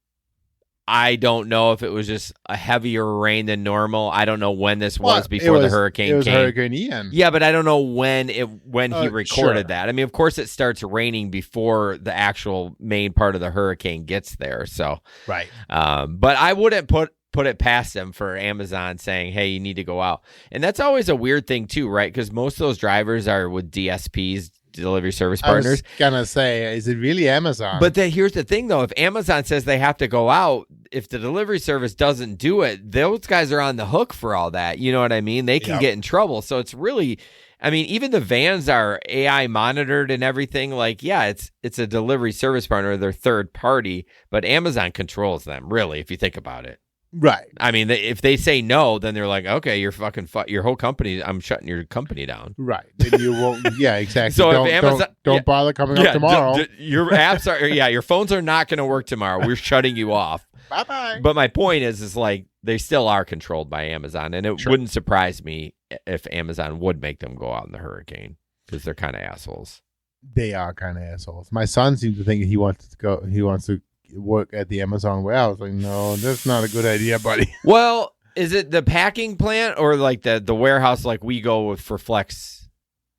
S1: I don't know if it was just a heavier rain than normal. I don't know when this was before the hurricane came.
S2: It was Hurricane Ian.
S1: Yeah, but I don't know when he recorded
S2: sure.
S1: that. I mean, of course, it starts raining before the actual main part of the hurricane gets there. So,
S2: Right.
S1: But I wouldn't put it past them for Amazon saying, "Hey, you need to go out." And that's always a weird thing too, right? Because most of those drivers are with DSPs, delivery service partners.
S2: I was gonna say, is it really Amazon?
S1: But here's the thing, though: if Amazon says they have to go out, if the delivery service doesn't do it, those guys are on the hook for all that. You know what I mean? They can get in trouble. So it's really, I mean, even the vans are AI monitored and everything. Like, yeah, it's a delivery service partner; they're third party, but Amazon controls them. Really, if you think about it.
S2: Right.
S1: I mean, if they say no, then they're like, okay, you're fucking your whole company. I'm shutting your company down.
S2: Right. Then you won't. Yeah, exactly.
S1: So if Amazon
S2: don't bother coming up tomorrow.
S1: Your apps are your phones are not going to work tomorrow. We're shutting you off.
S2: Bye bye.
S1: But my point is like they still are controlled by Amazon, and it wouldn't surprise me if Amazon would make them go out in the hurricane because they're kind of assholes.
S2: They are kind of assholes. My son seems to think he wants to go. He wants to work at the Amazon warehouse. Like, no, that's not a good idea, buddy.
S1: Well, is it the packing plant or like the warehouse like we go with for Flex?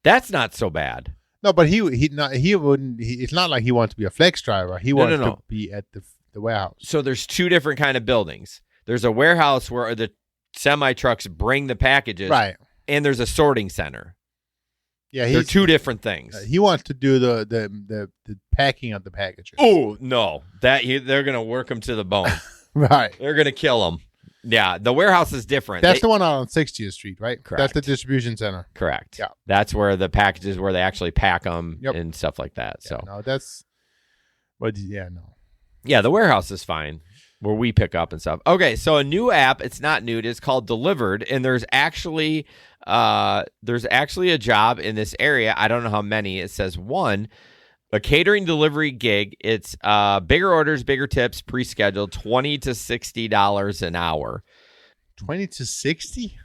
S1: That's not so bad.
S2: No, but he wouldn't. It's not like he wants to be a Flex driver. He wants to be at the warehouse.
S1: So there's two different kind of buildings. There's a warehouse where the semi trucks bring the packages,
S2: right? And
S1: there's a sorting center.
S2: Yeah,
S1: they're two different things.
S2: He wants to do the packing of the packages.
S1: Oh no, they're gonna work him to the bone.
S2: Right,
S1: they're gonna kill him. Yeah, the warehouse is different.
S2: That's the one out on 60th Street, right?
S1: Correct.
S2: That's the distribution center.
S1: Correct.
S2: Yeah,
S1: that's where the packages where they actually pack them and stuff like that.
S2: Yeah,
S1: so
S2: no, that's. But yeah, no.
S1: Yeah, the warehouse is fine where we pick up and stuff. Okay, so a new app. It's not new. It's called Delivered, and there's actually a job in this area. I don't know how many. It says one, a catering delivery gig. It's bigger orders, bigger tips, pre-scheduled, $20 to $60 an hour.
S2: 20 to 60.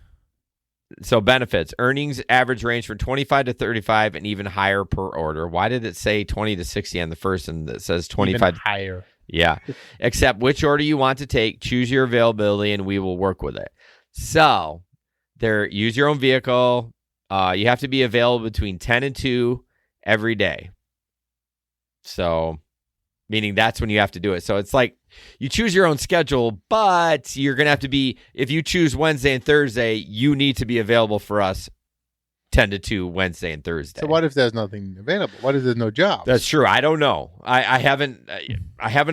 S1: So benefits, earnings average range from 25 to 35 and even higher per order. Why did it say 20 to 60 on the first and it says 25
S2: even higher?
S1: Yeah. Except which order you want to take, choose your availability, and we will work with it. So use your own vehicle. You have to be available between 10 and 2 every day. So meaning that's when you have to do it. So it's like you choose your own schedule, but you're going to have to be, if you choose Wednesday and Thursday, you need to be available for us 10 to 2 Wednesday and Thursday.
S2: So what if there's nothing available? What if there's no job?
S1: That's true. I don't know. I haven't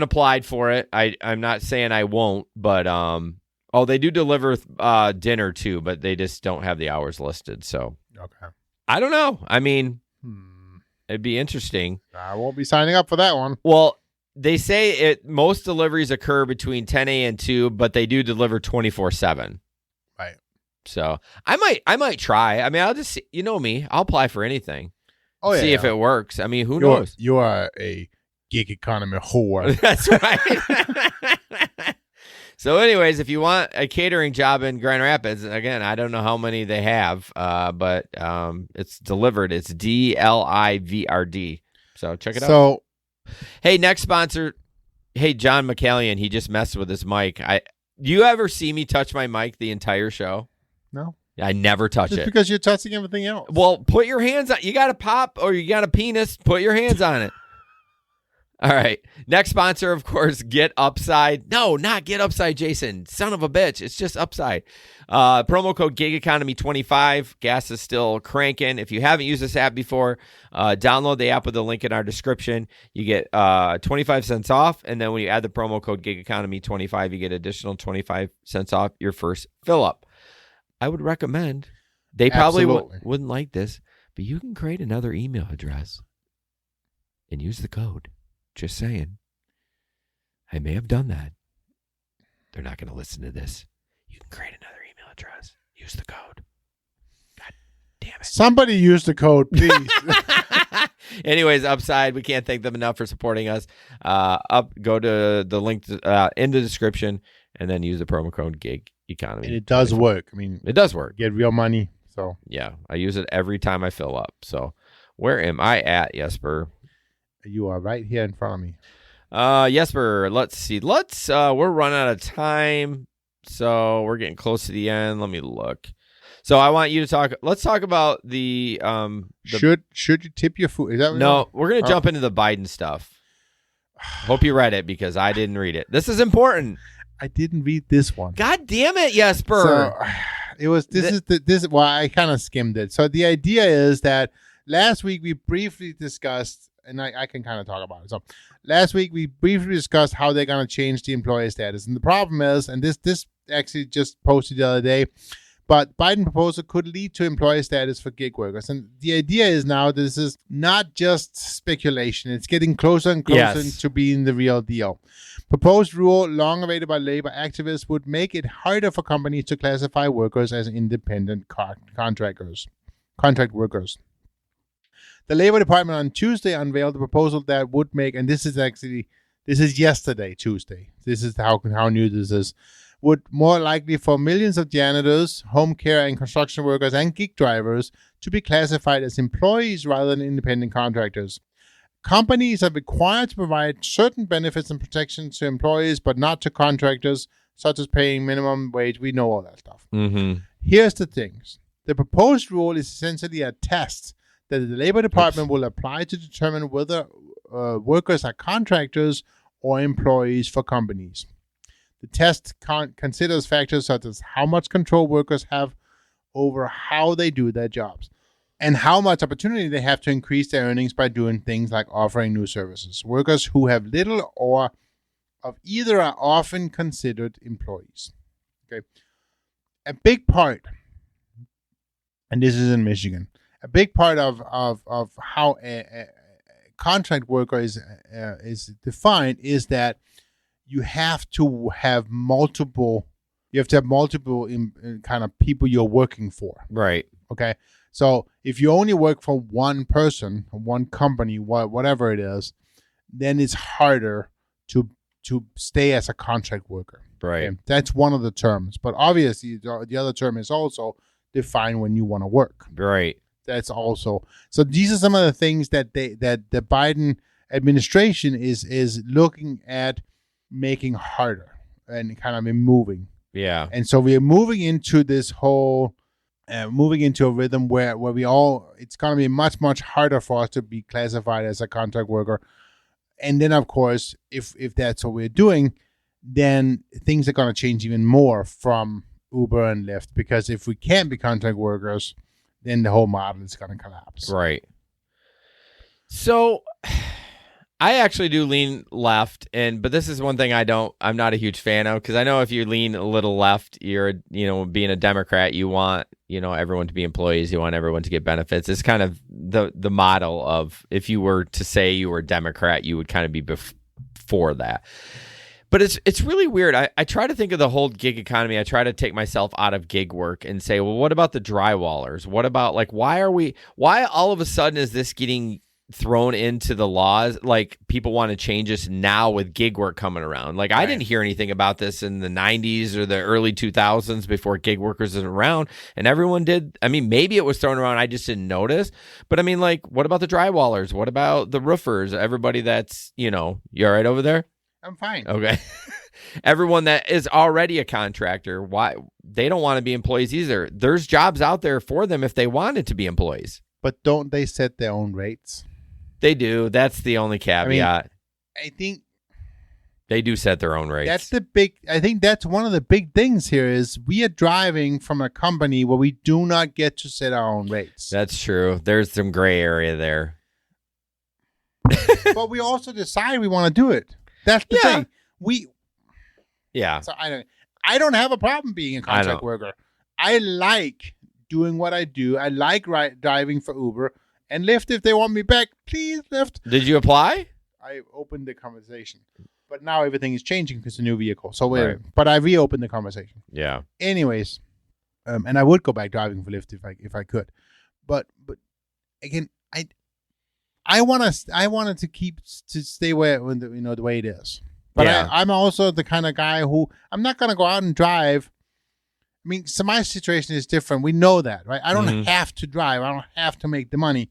S1: applied for it. I'm not saying I won't, but they do deliver dinner too, but they just don't have the hours listed. So
S2: okay.
S1: I don't know. I mean, it'd be interesting.
S2: I won't be signing up for that one.
S1: Well, they say most deliveries occur between 10 a.m. and 2, but they do deliver 24/7.
S2: Right.
S1: So I might try. I mean, I'll just, you know me, I'll apply for anything. See if it works. I mean, who knows?
S2: You are a gig economy whore.
S1: That's right. So anyways, if you want a catering job in Grand Rapids, again, I don't know how many they have, but it's Delivered. It's DLIVRD. So check it out. Hey, next sponsor. Hey, John McCallion, he just messed with his mic. Do you ever see me touch my mic the entire show?
S2: No.
S1: I never touch
S2: Just
S1: it.
S2: because you're touching everything else.
S1: Well, put your hands on. You got a pop or you got a penis. Put your hands on it. All right. Next sponsor, of course, Get Upside. No, not Get Upside, Jason. Son of a bitch. It's just Upside. Promo code GigEconomy25. Gas is still cranking. If you haven't used this app before, download the app with the link in our description. You get 25 cents off. And then when you add the promo code GigEconomy25, you get additional 25 cents off your first fill up. I would recommend. They probably wouldn't like this, but you can create another email address and use the code. Just saying. I may have done that. They're not going to listen to this. You can create another email address. use the code. God damn it.
S2: Somebody use the code, please.
S1: Anyways, Upside, we can't thank them enough for supporting us. Go to the link in the description and then use the promo code Gig Economy.
S2: And it does work. I mean,
S1: it does work.
S2: Get real money. So
S1: yeah, I use it every time I fill up. So where am I at, Jesper?
S2: You are right here in front of me.
S1: Jesper, let's see. We're running out of time. So we're getting close to the end. Let me look. So I want you to talk. Let's talk about the
S2: should you tip your food? Is that what
S1: no? We're gonna jump into the Biden stuff. Hope you read it because I didn't read it. This is important.
S2: I didn't read this one.
S1: God damn it, Jesper.
S2: So it was. This is why I kind of skimmed it. So the idea is that last week we briefly discussed, and I can kind of talk about it. So last week we briefly discussed how they're gonna change the employee status, and the problem is, and this actually just posted the other day. But Biden proposal could lead to employee status for gig workers. And the idea is now this is not just speculation. It's getting closer and closer to being the real deal. Proposed rule, long awaited by labor activists, would make it harder for companies to classify workers as independent contract workers. The Labor Department on Tuesday unveiled a proposal that would make, and this is yesterday, Tuesday. This is how new this is. Would more likely for millions of janitors, home care and construction workers, and gig drivers to be classified as employees rather than independent contractors. Companies are required to provide certain benefits and protections to employees, but not to contractors, such as paying minimum wage. We know all that stuff.
S1: Mm-hmm.
S2: Here's the things. The proposed rule is essentially a test that the Labor Department will apply to determine whether workers are contractors or employees for companies. The test considers factors such as how much control workers have over how they do their jobs and how much opportunity they have to increase their earnings by doing things like offering new services. Workers who have little or of either are often considered employees. Okay, a big part, and this is in Michigan, a big part of how a contract worker is defined is that you have to have multiple kind of people you're working for.
S1: Right.
S2: Okay. So if you only work for one person, one company, whatever it is, then it's harder to stay as a contract worker.
S1: Right.
S2: Okay? That's one of the terms. But obviously the other term is also define when you want to work.
S1: Right.
S2: That's also. So these are some of the things that that the Biden administration is looking at making harder and kind of moving.
S1: Yeah.
S2: And so we are moving into this whole, moving into a rhythm where it's going to be much, much harder for us to be classified as a contract worker. And then, of course, if that's what we're doing, then things are going to change even more from Uber and Lyft, because if we can't be contract workers, then the whole model is going to collapse.
S1: Right. So I actually do lean left, but this is one thing I'm not a huge fan of, because I know if you lean a little left, you're, being a Democrat, you want, everyone to be employees, you want everyone to get benefits. It's kind of the model of, if you were to say you were a Democrat, you would kind of be before that. But it's really weird. I try to think of the whole gig economy. I try to take myself out of gig work and say, well, what about the drywallers? What about, why all of a sudden is this getting thrown into the laws? Like, people want to change this now with gig work coming around. Right. I didn't hear anything about this in the 90s or the early 2000s before gig workers was around, and everyone did. I mean, maybe it was thrown around, I just didn't notice. But I mean, what about the drywallers? What about the roofers? Everybody that's, you all right over there?
S2: I'm fine.
S1: Okay. Everyone that is already a contractor, why they don't want to be employees either. There's jobs out there for them if they wanted to be employees.
S2: But don't they set their own rates?
S1: They do. That's the only caveat.
S2: I think
S1: they do set their own rates.
S2: I think that's one of the big things here is we are driving from a company where we do not get to set our own rates.
S1: That's true. There's some gray area there.
S2: But we also decide we want to do it. That's the thing. So I don't have a problem being a contract worker. I like doing what I do. I like driving for Uber and Lyft. If they want me back, please, Lyft.
S1: Did you apply?
S2: I opened the conversation, but now everything is changing because it's a new vehicle. So but I reopened the conversation.
S1: Yeah.
S2: Anyways, and I would go back driving for Lyft if I could. But again, I wanted to stay where the way it is. But
S1: Yeah.
S2: I'm also the kind of guy who I'm not going to go out and drive. I mean, so my situation is different. We know that, right? I don't have to drive. I don't have to make the money.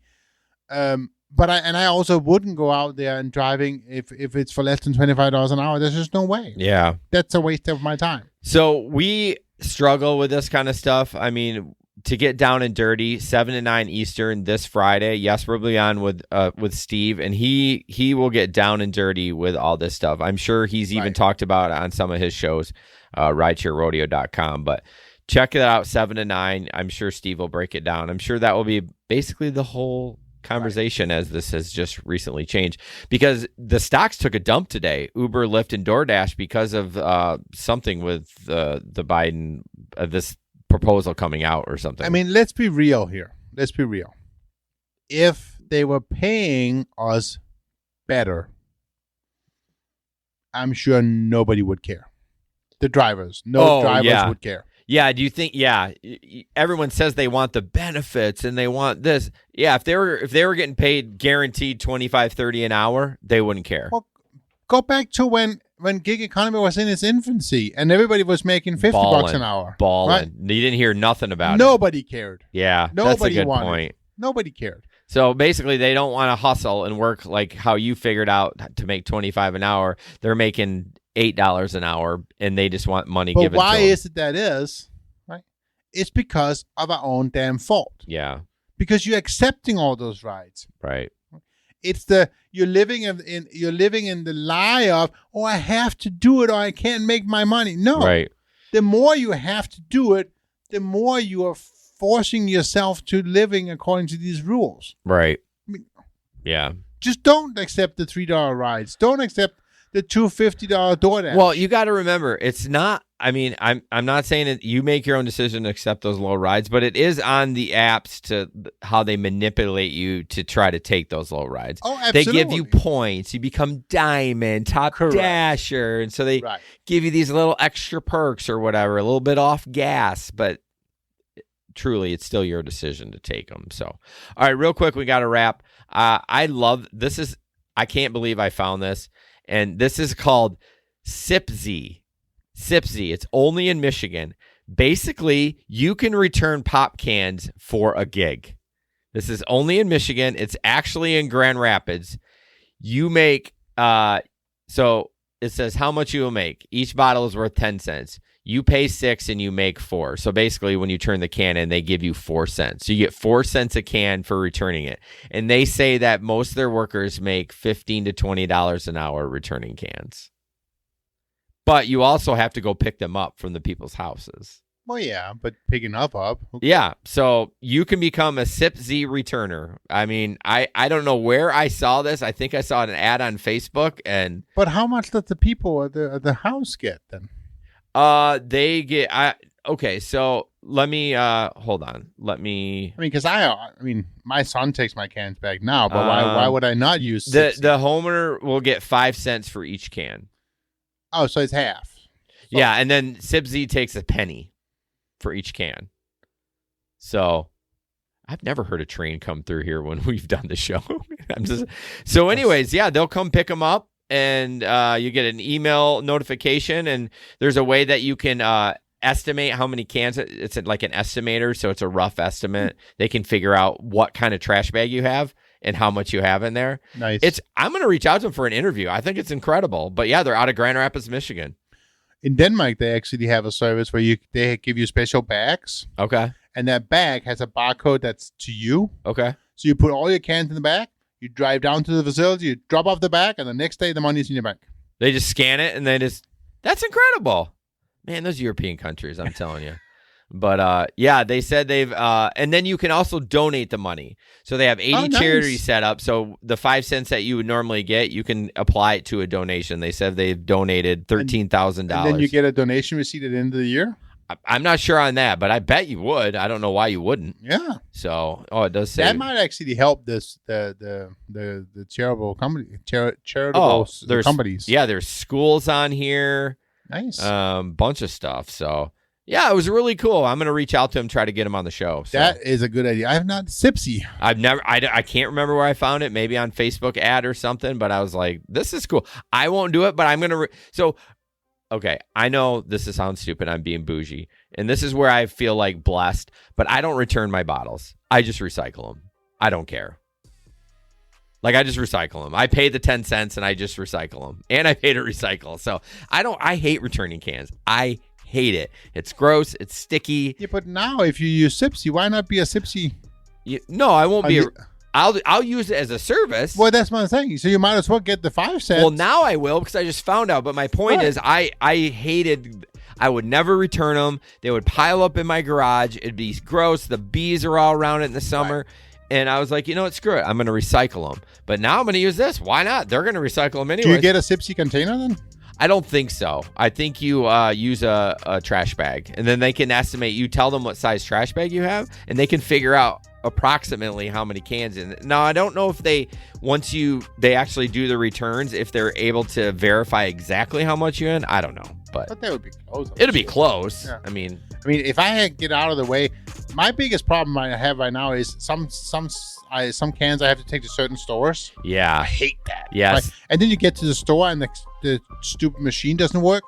S2: But I also wouldn't go out there and driving if it's for less than $25 an hour. There's just no way.
S1: Yeah.
S2: That's a waste of my time.
S1: So we struggle with this kind of stuff. I mean, to get down and dirty, 7 to 9 Eastern this Friday. Yes, we'll be on with Steve, and he will get down and dirty with all this stuff. I'm sure he's even talked about it on some of his shows, ridesharerodeo.com. But check it out, 7 to 9. I'm sure Steve will break it down. I'm sure that will be basically the whole conversation as this has just recently changed, because the stocks took a dump today, Uber, Lyft, and DoorDash, because of something with the Biden this proposal coming out or something.
S2: I mean, let's be real here. Let's be real. If they were paying us better, I'm sure nobody would care. The drivers, drivers would care.
S1: Yeah, do you think? Yeah, everyone says they want the benefits and they want this. Yeah, if they were getting paid guaranteed $25-30 an hour, they wouldn't care.
S2: Well, go back to when gig economy was in its infancy and everybody was making $50 an hour.
S1: Balling.
S2: Right?
S1: You didn't hear nothing about it.
S2: Nobody cared.
S1: Yeah,
S2: Nobody
S1: that's a good
S2: wanted.
S1: point.
S2: Nobody cared.
S1: So basically, they don't want to hustle and work like how you figured out to make $25 an hour. They're making $8 an hour, and they just want money
S2: but
S1: given
S2: why
S1: to them.
S2: is it that is? Right? It's because of our own damn fault.
S1: Yeah.
S2: Because you're accepting all those rights.
S1: Right.
S2: It's you're living in the lie of, oh, I have to do it or I can't make my money. No.
S1: Right.
S2: The more you have to do it, the more you are forcing yourself to living according to these rules.
S1: Right.
S2: I mean,
S1: Yeah.
S2: just don't accept the $3 rides. Don't accept the $250 DoorDash.
S1: Well, you got to remember, it's not. I mean, I'm not saying that you make your own decision to accept those low rides, but it is on the apps to how they manipulate you to try to take those low rides.
S2: Oh, absolutely.
S1: They give you points. You become diamond, top dasher, and so they give you these little extra perks or whatever, a little bit off gas, but truly, it's still your decision to take them. So, all right, real quick, we got to wrap. I love this. I can't believe I found this, and this is called SipZ. SipZ. It's only in Michigan. Basically, you can return pop cans for a gig. This is only in Michigan. It's actually in Grand Rapids. You make so it says how much you will make. Each bottle is worth 10 cents. You pay $6 and you make $4. So basically, when you turn the can in, they give you 4 cents. So you get 4 cents a can for returning it. And they say that most of their workers make $15 to $20 an hour returning cans. But you also have to go pick them up from the people's houses.
S2: Well, yeah, but picking up.
S1: Yeah, so you can become a SipZ returner. I mean, I don't know where I saw this. I think I saw an ad on Facebook.
S2: But how much does the people at the house get then?
S1: They get. Okay, so let me hold on. Let me.
S2: I mean, because my son takes my cans back now, but why would I not use
S1: the homeowner will get 5 cents for each can.
S2: Oh, so it's half. So.
S1: Yeah, and then SipZ takes a penny for each can. So I've never heard a train come through here when we've done the show. So anyways, yeah, they'll come pick them up, and you get an email notification, and there's a way that you can estimate how many cans. It's like an estimator, so it's a rough estimate. They can figure out what kind of trash bag you have and how much you have in there.
S2: Nice.
S1: I'm going to reach out to them for an interview. I think it's incredible. But yeah, they're out of Grand Rapids, Michigan.
S2: In Denmark, they actually have a service where they give you special bags.
S1: Okay.
S2: And that bag has a barcode that's to you.
S1: Okay.
S2: So you put all your cans in the bag, you drive down to the facility, you drop off the bag, and the next day the money's in your bank.
S1: They just scan it and that's incredible. Man, those European countries, I'm telling you. But yeah, they said they've and then you can also donate the money. So they have 80 charities set up. So the 5 cents that you would normally get, you can apply it to a donation. They said they've donated $13,000.
S2: And then you get a donation receipt at the end of the year?
S1: I'm not sure on that, but I bet you would. I don't know why you wouldn't.
S2: Yeah.
S1: So, it does say
S2: that might actually help the charitable charitable companies.
S1: Yeah, there's schools on here.
S2: Nice.
S1: Bunch of stuff. So, Yeah, it was really cool. I'm gonna reach out to him, try to get him on the show. So.
S2: That is a good idea. I have not Sipsy.
S1: I can't remember where I found it. Maybe on Facebook ad or something. But I was like, this is cool. I won't do it, but I'm gonna. Okay, I know this sounds stupid. I'm being bougie, and this is where I feel like blessed. But I don't return my bottles. I just recycle them. I don't care. Like, I just recycle them. I pay the 10 cents and I just recycle them, and I pay to recycle. So I hate returning cans. I hate it. It's gross. It's sticky.
S2: Yeah, but now if you use Sipsy, why not be a Sipsy?
S1: No, I won't be. I'll use it as a service.
S2: Well, that's my thing. So you might as well get the 5 cents.
S1: Well, now I will because I just found out. But my point is, I hated. I would never return them. They would pile up in my garage. It'd be gross. The bees are all around it in the summer. Right. And I was like, you know what? Screw it. I'm going to recycle them. But now I'm going to use this. Why not? They're going to recycle them anyway.
S2: Do you get a Sipsy container then?
S1: I don't think so. I think you use a trash bag, and then they can estimate. You tell them what size trash bag you have, and they can figure out approximately how many cans in it. Now, I don't know if they actually do the returns, if they're able to verify exactly how much you're in. I don't know, but
S2: that would be close.
S1: It'll be close.
S2: Yeah.
S1: I mean,
S2: if I get out of the way, my biggest problem I have right now is some cans I have to take to certain stores.
S1: Yeah,
S2: I hate that.
S1: Yes,
S2: right? And then you get to the store and the stupid machine doesn't work.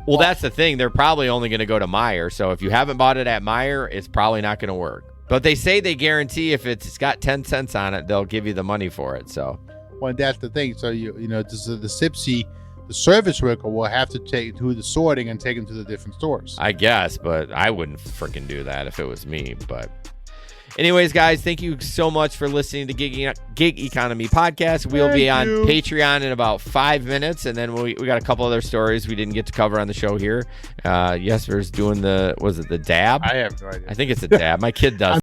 S1: Well, that's the thing. They're probably only going to go to Meijer. So if you haven't bought it at Meijer, it's probably not going to work. But they say they guarantee if it's got 10 cents on it, they'll give you the money for it. So,
S2: well, that's the thing. So the Sipsy, the service worker will have to do the sorting and take them to the different stores.
S1: I guess, but I wouldn't freaking do that if it was me. But anyways, guys, thank you so much for listening to Gig Economy Podcast. We'll be on Patreon in about 5 minutes, and then we got a couple other stories we didn't get to cover on the show here. Jesper's doing the dab?
S2: I have no idea.
S1: I think it's a dab. My kid does